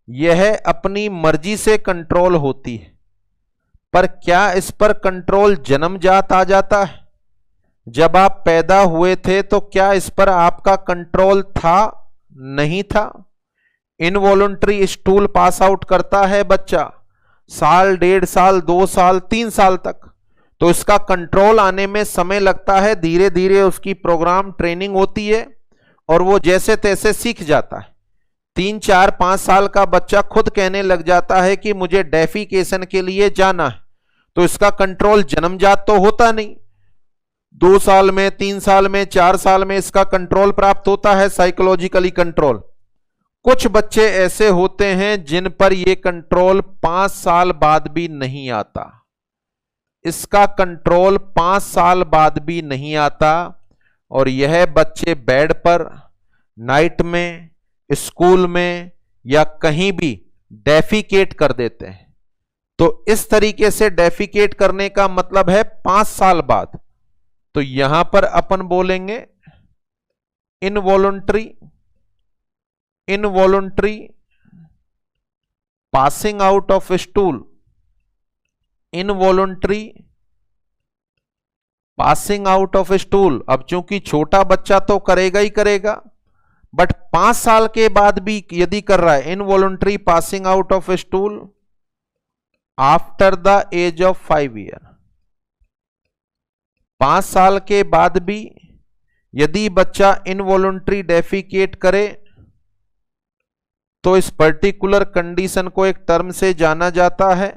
यह अपनी मर्जी से कंट्रोल होती है, पर क्या इस पर कंट्रोल जन्मजात आ जाता है? जब आप पैदा हुए थे तो क्या इस पर आपका कंट्रोल था? नहीं था। इनवॉलंटरी स्टूल पास आउट करता है बच्चा साल, 1.5 साल, 2 साल, 3 साल तक, तो इसका कंट्रोल आने में समय लगता है। धीरे धीरे उसकी प्रोग्राम ट्रेनिंग होती है और वो जैसे तैसे सीख जाता है। 3, 4, 5 साल का बच्चा खुद कहने लग जाता है कि मुझे डेफिकेशन के लिए जाना है, तो इसका कंट्रोल जन्मजात तो होता नहीं। 2 साल में, 3 साल में, 4 साल में इसका कंट्रोल प्राप्त होता है, साइकोलॉजिकली कंट्रोल। कुछ बच्चे ऐसे होते हैं जिन पर यह कंट्रोल 5 साल बाद भी नहीं आता, इसका कंट्रोल 5 साल बाद भी नहीं आता, और यह बच्चे बेड पर, नाइट में, स्कूल में या कहीं भी डेफिकेट कर देते हैं। तो इस तरीके से डेफिकेट करने का मतलब है 5 साल बाद। तो यहां पर अपन बोलेंगे involuntary, involuntary passing out of stool, involuntary passing out of stool. अब चूंकि छोटा बच्चा तो करेगा ही करेगा, बट 5 साल के बाद भी यदि कर रहा है involuntary passing out of stool after the age of 5 year, 5 साल के बाद भी यदि बच्चा इनवॉलंटरी डेफिकेट करे तो इस पर्टिकुलर कंडीशन को एक टर्म से जाना जाता है,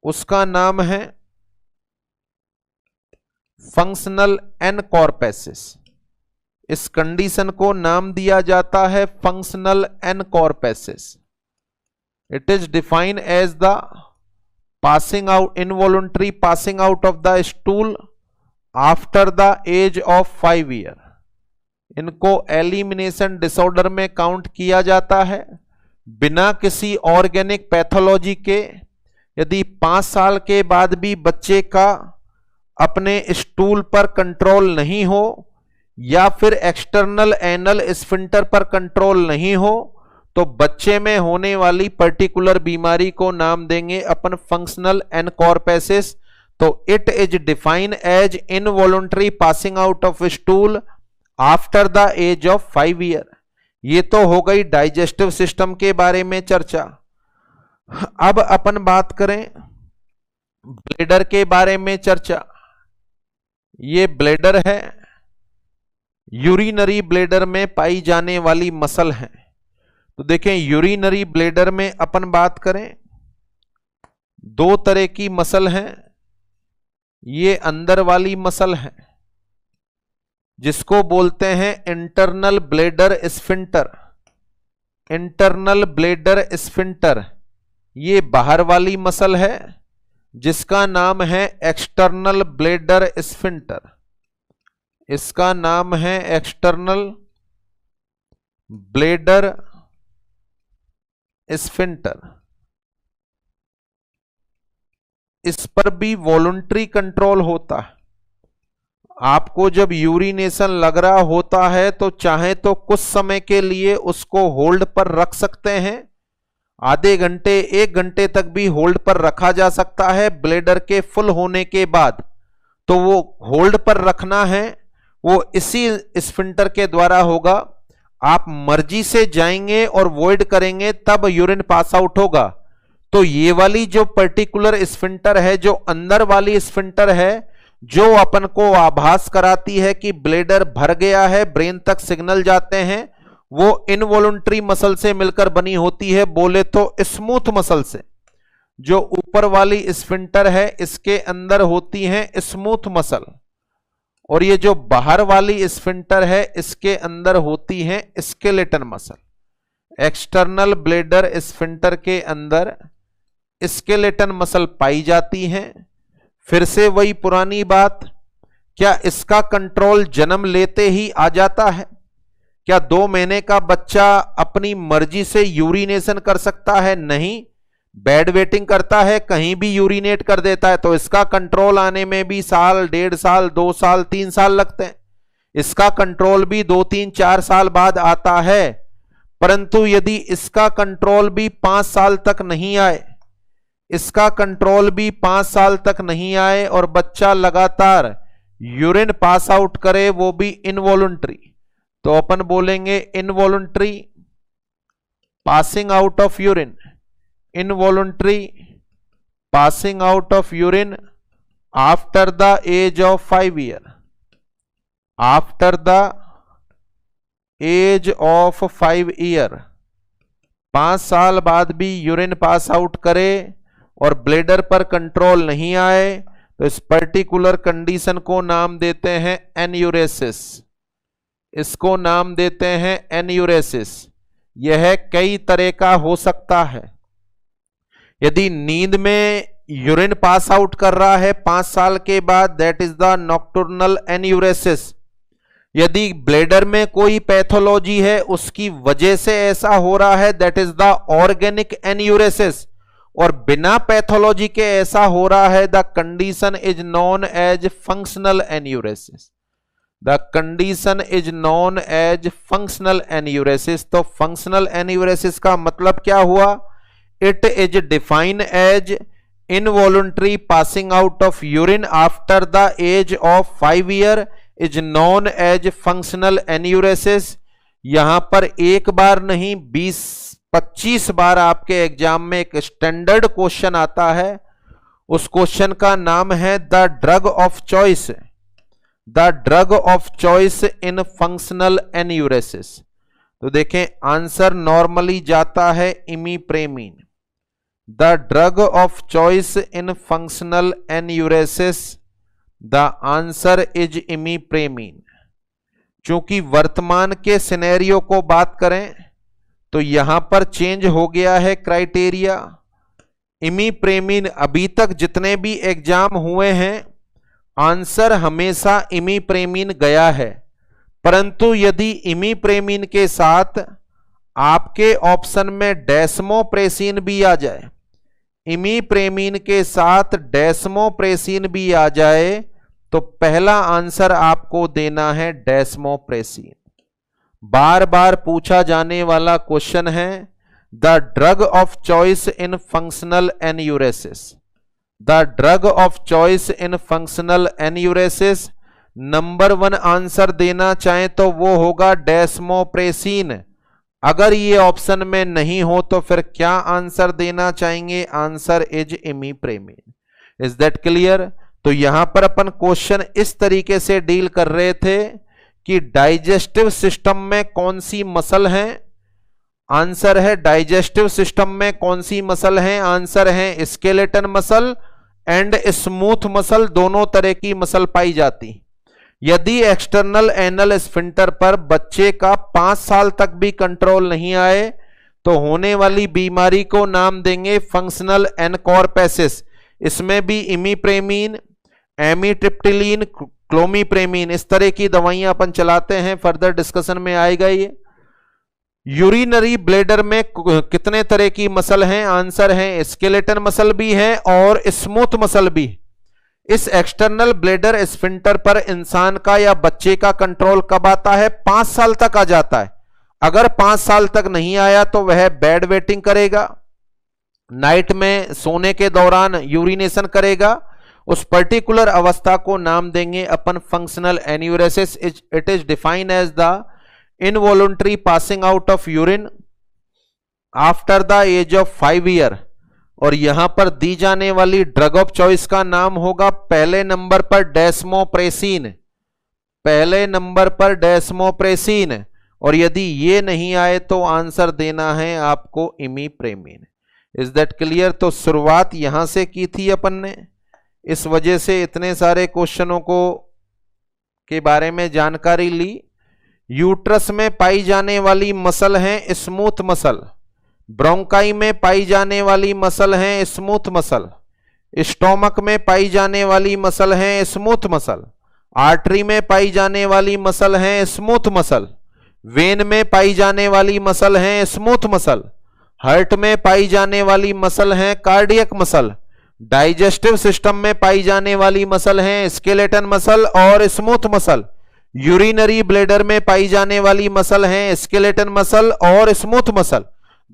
उसका नाम है फंक्शनल एनकॉर्पेसिस। इस कंडीशन को नाम दिया जाता है functional encopresis. It is defined as the passing out, involuntary passing out of the stool after the age of 5 year। इनको एलिमिनेशन डिसऑर्डर में काउंट किया जाता है बिना किसी ऑर्गेनिक पैथोलॉजी के। यदि 5 साल के बाद भी बच्चे का अपने स्टूल पर कंट्रोल नहीं हो या फिर एक्सटर्नल एनल स्फिंक्टर पर कंट्रोल नहीं हो, तो बच्चे में होने वाली पर्टिकुलर बीमारी को नाम देंगे अपन फंक्शनल एनकॉर्पेसिस। तो it is defined as involuntary passing out of stool after the age of 5 year. ये तो हो गई डाइजेस्टिव सिस्टम के बारे में चर्चा। अब अपन बात करें ब्लैडर के बारे में चर्चा। ये ब्लेडर है, यूरिनरी ब्लेडर में पाई जाने वाली मसल है। तो देखें यूरिनरी ब्लेडर में अपन बात करें, दो तरह की मसल है। ये अंदर वाली मसल है जिसको बोलते हैं internal bladder sphincter, internal bladder sphincter. ये बाहर वाली मसल है जिसका नाम है एक्सटर्नल ब्लेडर स्फिंक्टर, इसका नाम है एक्सटर्नल ब्लेडर स्फिंक्टर। इस पर भी वॉलंटरी कंट्रोल होता है। आपको जब यूरिनेशन लग रहा होता है तो चाहे तो कुछ समय के लिए उसको होल्ड पर रख सकते हैं, आधे घंटे 1 घंटे तक भी होल्ड पर रखा जा सकता है। ब्लेडर के फुल होने के बाद तो वो होल्ड पर रखना है, वो इसी स्फिंक्टर के द्वारा होगा। आप मर्जी से जाएंगे और वॉइड करेंगे तब यूरिन पास आउट होगा। तो ये वाली जो पर्टिकुलर स्फिंक्टर है, जो अंदर वाली स्फिंक्टर है, जो अपन को आभास कराती है कि ब्लेडर भर गया है, ब्रेन तक सिग्नल जाते हैं, वो इनवॉलंटरी मसल से मिलकर बनी होती है। बोले तो स्मूथ मसल से। जो ऊपर वाली स्फिंक्टर है इसके अंदर होती है स्मूथ मसल, और ये जो बाहर वाली स्फिंक्टर है इसके अंदर होती है skeleton muscle. External bladder sphincter के अंदर स्केलेटन मसल पाई जाती हैं। फिर से वही पुरानी बात, क्या इसका कंट्रोल जन्म लेते ही आ जाता है? क्या 2 महीने का बच्चा अपनी मर्जी से यूरिनेशन कर सकता है? नहीं, बेड वेटिंग करता है, कहीं भी यूरिनेट कर देता है। तो इसका कंट्रोल आने में भी साल, 1.5 साल, 2 साल, 3 साल लगते हैं। इसका कंट्रोल भी 2, 3, 4 साल बाद आता है। परंतु यदि इसका कंट्रोल भी 5 साल तक नहीं आए, इसका कंट्रोल भी 5 साल तक नहीं आए और बच्चा लगातार यूरिन पास आउट करे, वो भी इनवॉलंटरी, तो अपन बोलेंगे involuntary passing out of urine, involuntary passing out of urine after the age of 5 year, after the age of 5 year. 5 साल बाद भी यूरिन पास आउट करे और ब्लेडर पर कंट्रोल नहीं आए तो इस पर्टिकुलर कंडीशन को नाम देते हैं एन्यूरेसिस। इसको नाम देते हैं एन्यूरेसिस। यह कई तरह का हो सकता है। यदि नींद में यूरिन पास आउट कर रहा है 5 साल के बाद, that is the nocturnal enuresis. यदि ब्लेडर में कोई पैथोलॉजी है उसकी वजह से ऐसा हो रहा है, that is the organic enuresis. और बिना पैथोलॉजी के ऐसा हो रहा है, the condition is known as functional enuresis. The condition is known as functional enuresis. तो फंक्शनल एन्यूरेसिस का मतलब क्या हुआ? It is defined as involuntary passing out of urine after the age of 5 year is known as functional enuresis. यहां पर एक बार नहीं 20-25 बार आपके एग्जाम में एक स्टैंडर्ड क्वेश्चन आता है। उस क्वेश्चन का नाम है the drug of choice, the drug of choice in functional enuresis. तो देखें आंसर नॉर्मली जाता है imipramine. The drug of choice in functional enuresis, the answer is imipramine. चूंकि वर्तमान के सिनेरियो को बात करें तो यहां पर चेंज हो गया है क्राइटेरिया। इमीप्रेमिन अभी तक जितने भी एग्जाम हुए हैं आंसर हमेशा इमीप्रेमिन गया है। परंतु यदि इमीप्रेमिन के साथ आपके ऑप्शन में डेस्मोप्रेसिन भी आ जाए, इमीप्रेमिन के साथ डेस्मोप्रेसिन भी आ जाए, तो पहला आंसर आपको देना है डेस्मोप्रेसिन। बार बार पूछा जाने वाला क्वेश्चन है the drug of choice in functional enuresis. The drug of choice in functional enuresis, number 1 answer देना चाहें तो वो होगा डेस्मोप्रेसिन। अगर ये ऑप्शन में नहीं हो तो फिर क्या आंसर देना चाहेंगे? Answer is imipramine. Is that clear? तो यहां पर अपन क्वेश्चन इस तरीके से डील कर रहे थे कि डाइजेस्टिव सिस्टम में कौन सी मसल है, आंसर है डाइजेस्टिव सिस्टम में कौन सी मसल है, आंसर है skeleton muscle and smooth muscle, दोनों तरह की मसल पाई जाती। यदि एक्सटर्नल एनल स्फिंक्टर पर बच्चे का 5 साल तक भी कंट्रोल नहीं आए तो होने वाली बीमारी को नाम देंगे फंक्शनल एनकॉर्पेसिस। इसमें भी इमीप्रेमीन, एमीट्रिप्टिलीन, क्लोमीप्रेमीन इस तरह की दवाइयां अपन चलाते हैं, फर्दर डिस्कशन में आएगा ये। यूरिनरी ब्लैडर में कितने तरह की मसल हैं, आंसर है स्केलेटन मसल भी है और स्मूथ मसल भी। इस एक्सटर्नल ब्लैडर स्फिंक्टर पर इंसान का या बच्चे का कंट्रोल कब आता है, 5 साल तक आ जाता है। अगर 5 साल तक नहीं आया तो वह बेड वेटिंग करेगा, नाइट में सोने के दौरान यूरिनेशन करेगा। उस पर्टिकुलर अवस्था को नाम देंगे अपन functional enuresis. It is defined as the involuntary passing out of urine after the age of 5 year. और यहां पर दी जाने वाली ड्रग ऑफ चॉइस का नाम होगा पहले नंबर पर डेस्मोप्रेसिन, पहले नंबर पर डेस्मोप्रेसिन। और यदि ये नहीं आए तो आंसर देना है आपको इमीप्रेमिन। Is that clear? तो शुरुआत यहां से की थी अपन ने, इस वजह से इतने सारे क्वेश्चनों को के बारे में जानकारी ली। यूट्रस में पाई जाने वाली मसल है स्मूथ मसल, ब्रोंकाई में पाई जाने वाली मसल है स्मूथ मसल, स्टोमक में पाई जाने वाली मसल है स्मूथ मसल, आर्टरी में पाई जाने वाली मसल है स्मूथ मसल, वेन में पाई जाने वाली मसल है स्मूथ मसल, हार्ट में पाई जाने वाली मसल है कार्डियक मसल, डाइजेस्टिव सिस्टम में पाई जाने वाली मसल है स्केलेटन मसल और स्मूथ मसल, यूरिनरी ब्लैडर में पाई जाने वाली मसल है स्केलेटन मसल और स्मूथ मसल,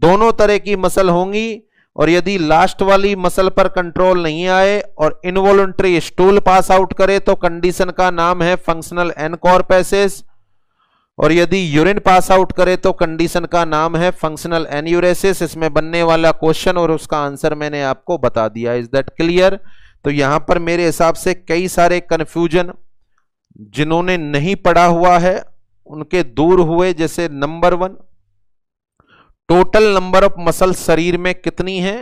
दोनों तरह की मसल होंगी। और यदि लास्ट वाली मसल पर कंट्रोल नहीं आए और इनवॉलंटरी स्टूल पास आउट करे तो कंडीशन का नाम है फंक्शनल एनकॉर्पेसिस। और यदि यूरिन पास आउट करे तो कंडीशन का नाम है फंक्शनल एन्यूरेसिस। इसमें बनने वाला क्वेश्चन और उसका आंसर मैंने आपको बता दिया। Is that clear? तो यहां पर मेरे हिसाब से कई सारे कंफ्यूजन जिन्होंने नहीं पढ़ा हुआ है उनके दूर हुए। जैसे number 1, total number of muscle शरीर में कितनी है,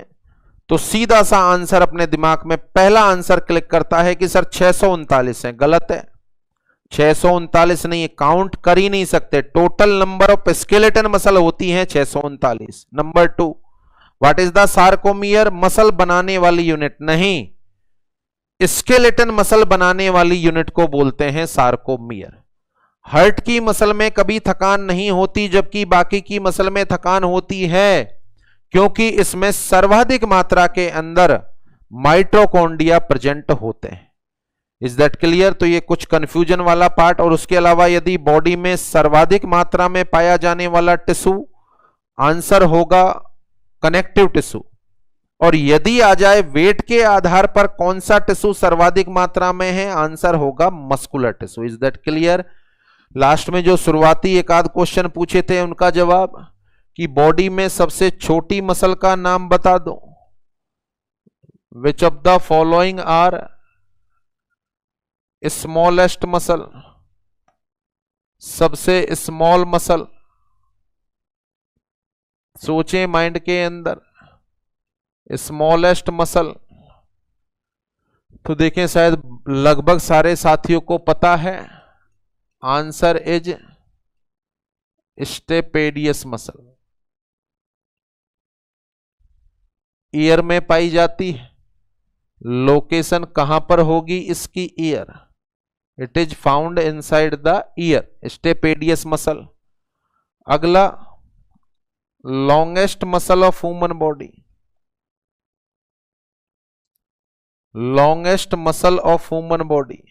तो सीधा सा आंसर अपने दिमाग में पहला आंसर क्लिक करता है कि सर 639 है। गलत है, 639 नहीं, काउंट कर ही नहीं सकते। Total number of skeleton muscle होती है 639। Number 2, what is the sarcomere? Muscle बनाने वाली यूनिट नहीं, स्केलेटन मसल बनाने वाली यूनिट को बोलते हैं सार्कोमियर। हार्ट की मसल में कभी थकान नहीं होती जबकि बाकी की मसल में थकान होती है, क्योंकि इसमें सर्वाधिक मात्रा के अंदर माइटोकॉन्ड्रिया प्रेजेंट होते हैं। Is that clear? तो ये कुछ कंफ्यूजन वाला पार्ट। और उसके अलावा यदि बॉडी में सर्वाधिक मात्रा में पाया जाने वाला टिश्यू, आंसर होगा कनेक्टिव टिश्यू। और यदि आ जाए वेट के आधार पर कौन सा टिश्यू सर्वाधिक मात्रा में है, आंसर होगा muscular tissue. Is that clear? Last में जो शुरुआती एक आध क्वेश्चन पूछे थे उनका जवाब कि बॉडी में सबसे छोटी मसल का नाम बता दो। Which of the following are smallest muscle? सबसे स्मॉल मसल, सोचें माइंड के अंदर। स्मॉलेस्ट मसल तो देखें शायद लगभग सारे साथियों को पता है, answer is stapedius muscle. Ear में पाई जाती है, लोकेशन कहां पर होगी इसकी? Ear. It is found inside the ear, stapedius muscle. अगला, longest muscle of human body. Longest muscle of human body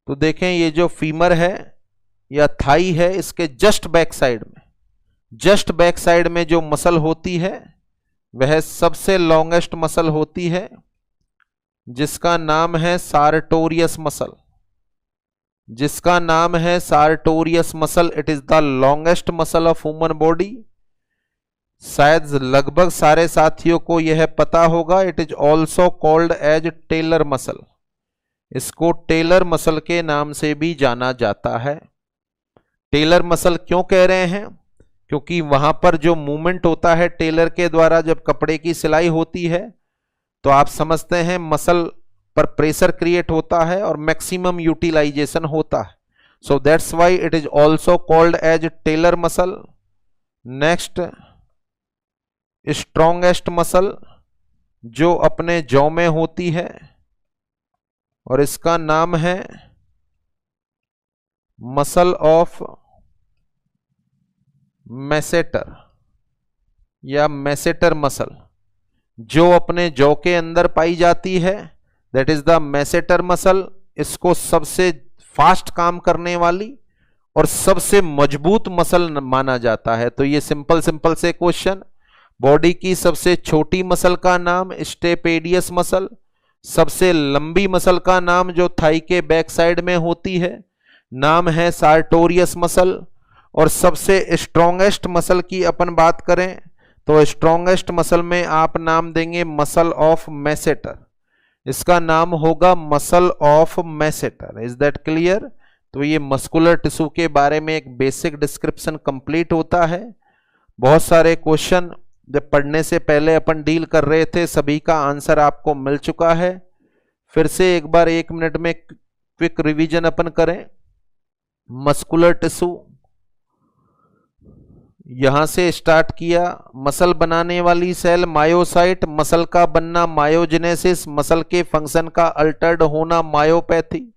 तो देखें ये जो फीमर है या थाई है, इसके जस्ट बैक साइड में, जस्ट बैक साइड में जो मसल होती है वह सबसे लॉन्गेस्ट मसल होती है, जिसका नाम है सार्टोरियस मसल। जिसका नाम है sartorius muscle. It is the longest muscle of human body. शायद लगभग सारे साथियों को यह पता होगा, it is also called as tailor muscle. इसको टेलर मसल के नाम से भी जाना जाता है। टेलर मसल क्यों कह रहे हैं? क्योंकि वहां पर जो मूवमेंट होता है टेलर के द्वारा जब कपड़े की सिलाई होती है, तो आप समझते हैं मसल पर प्रेशर क्रिएट होता है और मैक्सिमम यूटिलाइजेशन होता है। So that's why it is also called as tailor muscle. Next, strongest muscle जो अपने जॉ में होती है और इसका नाम है मसल ऑफ मैसेटर या मैसेटर मसल, जो अपने जॉ के अंदर पाई जाती है, that is the masseter muscle. इसको सबसे फास्ट काम करने वाली और सबसे मजबूत मसल माना जाता है। तो ये सिंपल सिंपल से क्वेश्चन। बॉडी की सबसे छोटी मसल का नाम स्टेपेडियस मसल, सबसे लंबी मसल का नाम जो थाई के बैक साइड में होती है नाम है सार्टोरियस मसल, और सबसे स्ट्रॉन्गेस्ट मसल की अपन बात करें तो स्ट्रॉन्गेस्ट मसल में आप नाम देंगे मसल ऑफ मैसेटर। इसका नाम होगा muscle of masseter. Is that clear? तो ये मस्कुलर टिश्यू के बारे में एक बेसिक डिस्क्रिप्शन कंप्लीट होता है। बहुत सारे क्वेश्चन जब पढ़ने से पहले अपन डील कर रहे थे, सभी का आंसर आपको मिल चुका है। फिर से एक बार 1 मिनट में क्विक रिवीजन अपन करें। मस्कुलर टिश्यू यहां से स्टार्ट किया, मसल बनाने वाली सेल मायोसाइट, मसल का बनना मायोजेनेसिस, मसल के फंक्शन का अल्टर्ड होना myopathy.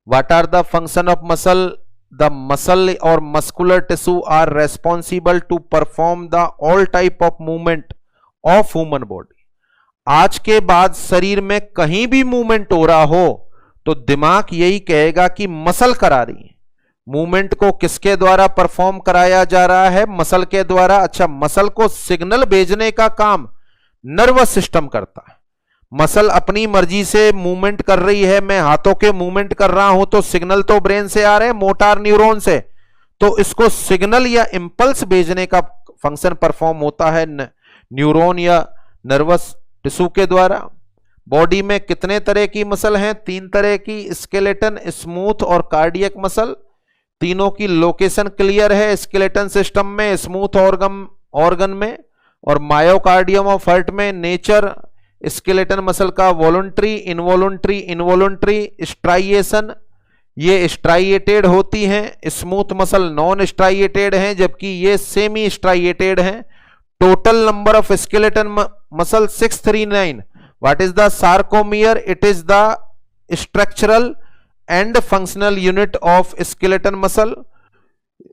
What are the function of muscle? The muscle or muscular tissue are responsible to perform the all type of movement of human body। आज के बाद शरीर में कहीं भी मूवमेंट हो रहा हो तो दिमाग यही कहेगा कि मसल करा रही है। मूवमेंट को किसके द्वारा परफॉर्म कराया जा रहा है? मसल के द्वारा। अच्छा, मसल को सिग्नल भेजने का काम नर्वस सिस्टम करता है। मसल अपनी मर्जी से मूवमेंट कर रही है, मैं हाथों के मूवमेंट कर रहा हूं तो सिग्नल तो ब्रेन से आ रहे हैं, मोटार न्यूरॉन से, तो इसको सिग्नल या इंपल्स भेजने का फंक्शन परफॉर्म होता है न्यूरॉन या नर्वस टिश्यू के द्वारा। बॉडी में कितने तरह की मसल हैं? 3 तरह की, स्केलेटन, स्मूथ और कार्डियक मसल। तीनों की लोकेशन क्लियर है, स्केलेटन सिस्टम में, स्मूथ ऑर्गन में और मायोकार्डियम ऑफ हार्ट में। नेचर स्केलेटन मसल का वॉलंटरी, इनवॉलंटरी स्ट्राइएशन, ये स्ट्राइएटेड होती हैं। स्मूथ मसल नॉन स्ट्राइएटेड हैं, जबकि ये सेमी स्ट्राइएटेड हैं। Total number of skeleton muscle 639। What is the sarcomere? It is the structural and functional unit of skeleton muscle.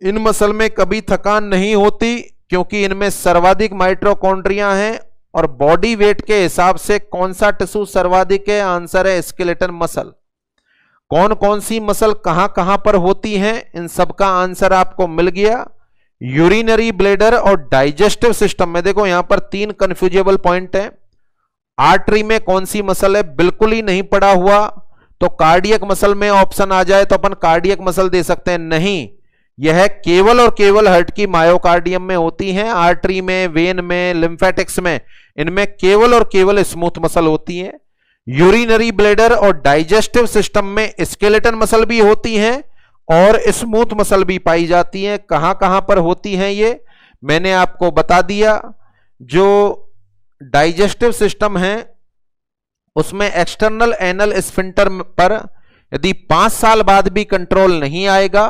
In muscle में कभी थकान नहीं होती क्योंकि इनमें सर्वाधिक माइटोकॉन्ड्रिया हैं। और बॉडी वेट के हिसाब से कौन सा टिश्यू सर्वाधिक है? आंसर है स्केलेटन मसल। कौन कौन सी मसल कहां कहां पर होती हैं? इन सब का आंसर आपको मिल गया। यूरिनरी ब्लैडर और डाइजेस्टिव सिस्टम में देखो यहां पर 3 कंफ्यूजेबल पॉइंट हैं। आर्टरी में कौन सी मसल है? बिल्कुल ही नहीं पड़ा हुआ, तो कार्डियक मसल में ऑप्शन आ जाए तो अपन कार्डियक मसल दे सकते हैं। नहीं, यह केवल और केवल हार्ट की मायोकार्डियम में होती हैं। आर्टरी में, वेन में, लिम्फेटिक्स में, इनमें केवल और केवल स्मूथ मसल होती हैं। यूरिनरी ब्लैडर और डाइजेस्टिव सिस्टम में स्केलेटन मसल भी होती हैं और स्मूथ मसल भी पाई जाती हैं। कहां कहां पर होती हैं ये मैंने आपको बता दिया। जो डाइजेस्टिव सिस्टम है उसमें एक्सटर्नल एनल स्फिंक्टर पर यदि 5 साल बाद भी कंट्रोल नहीं आएगा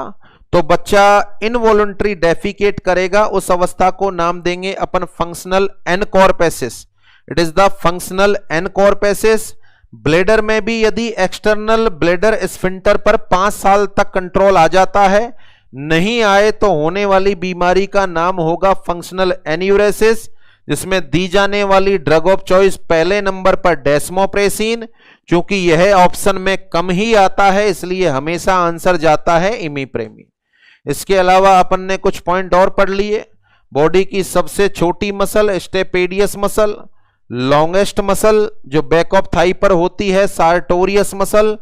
तो बच्चा इनवॉलंटरी डेफिकेट करेगा। उस अवस्था को नाम देंगे अपन functional encopresis. It is the functional encopresis. Bladder में भी यदि एक्सटर्नल ब्लेडर स्फिंक्टर पर 5 साल तक कंट्रोल आ जाता है, नहीं आए तो होने वाली बीमारी का नाम होगा फंक्शनल एन्यूरेसिस, जिसमें दी जाने वाली ड्रग ऑफ चॉइस पहले नंबर पर डेस्मोप्रेसिन। क्योंकि यह ऑप्शन में कम ही आता है इसलिए हमेशा आंसर जाता है इमिप्रेमिन। इसके अलावा अपन ने कुछ पॉइंट और पढ़ लिए। बॉडी की सबसे छोटी muscle stapedius muscle, longest muscle जो बैक ऑफ थाई पर होती है सार्टोरियस मसल,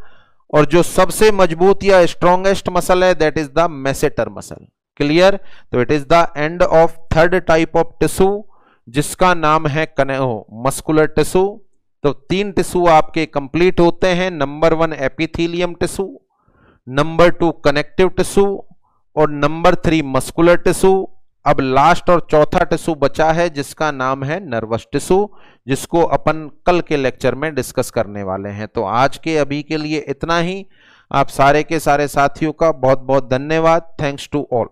और जो सबसे मजबूत या स्ट्रॉन्गेस्ट मसल है that is the masseter muscle. Clear. तो it is the end of third type of tissue जिसका नाम है मस्कुलर टिश्यू। तो 3 टिश्यू आपके कंप्लीट होते हैं, number 1 epithelium tissue, number 2 connective tissue और नंबर 3 मस्कुलर टिश्यू। अब लास्ट और चौथा टिश्यू बचा है जिसका नाम है नर्वस टिश्यू, जिसको अपन कल के लेक्चर में डिस्कस करने वाले हैं। तो आज के अभी के लिए इतना ही। आप सारे के सारे साथियों का बहुत बहुत धन्यवाद। Thanks to all.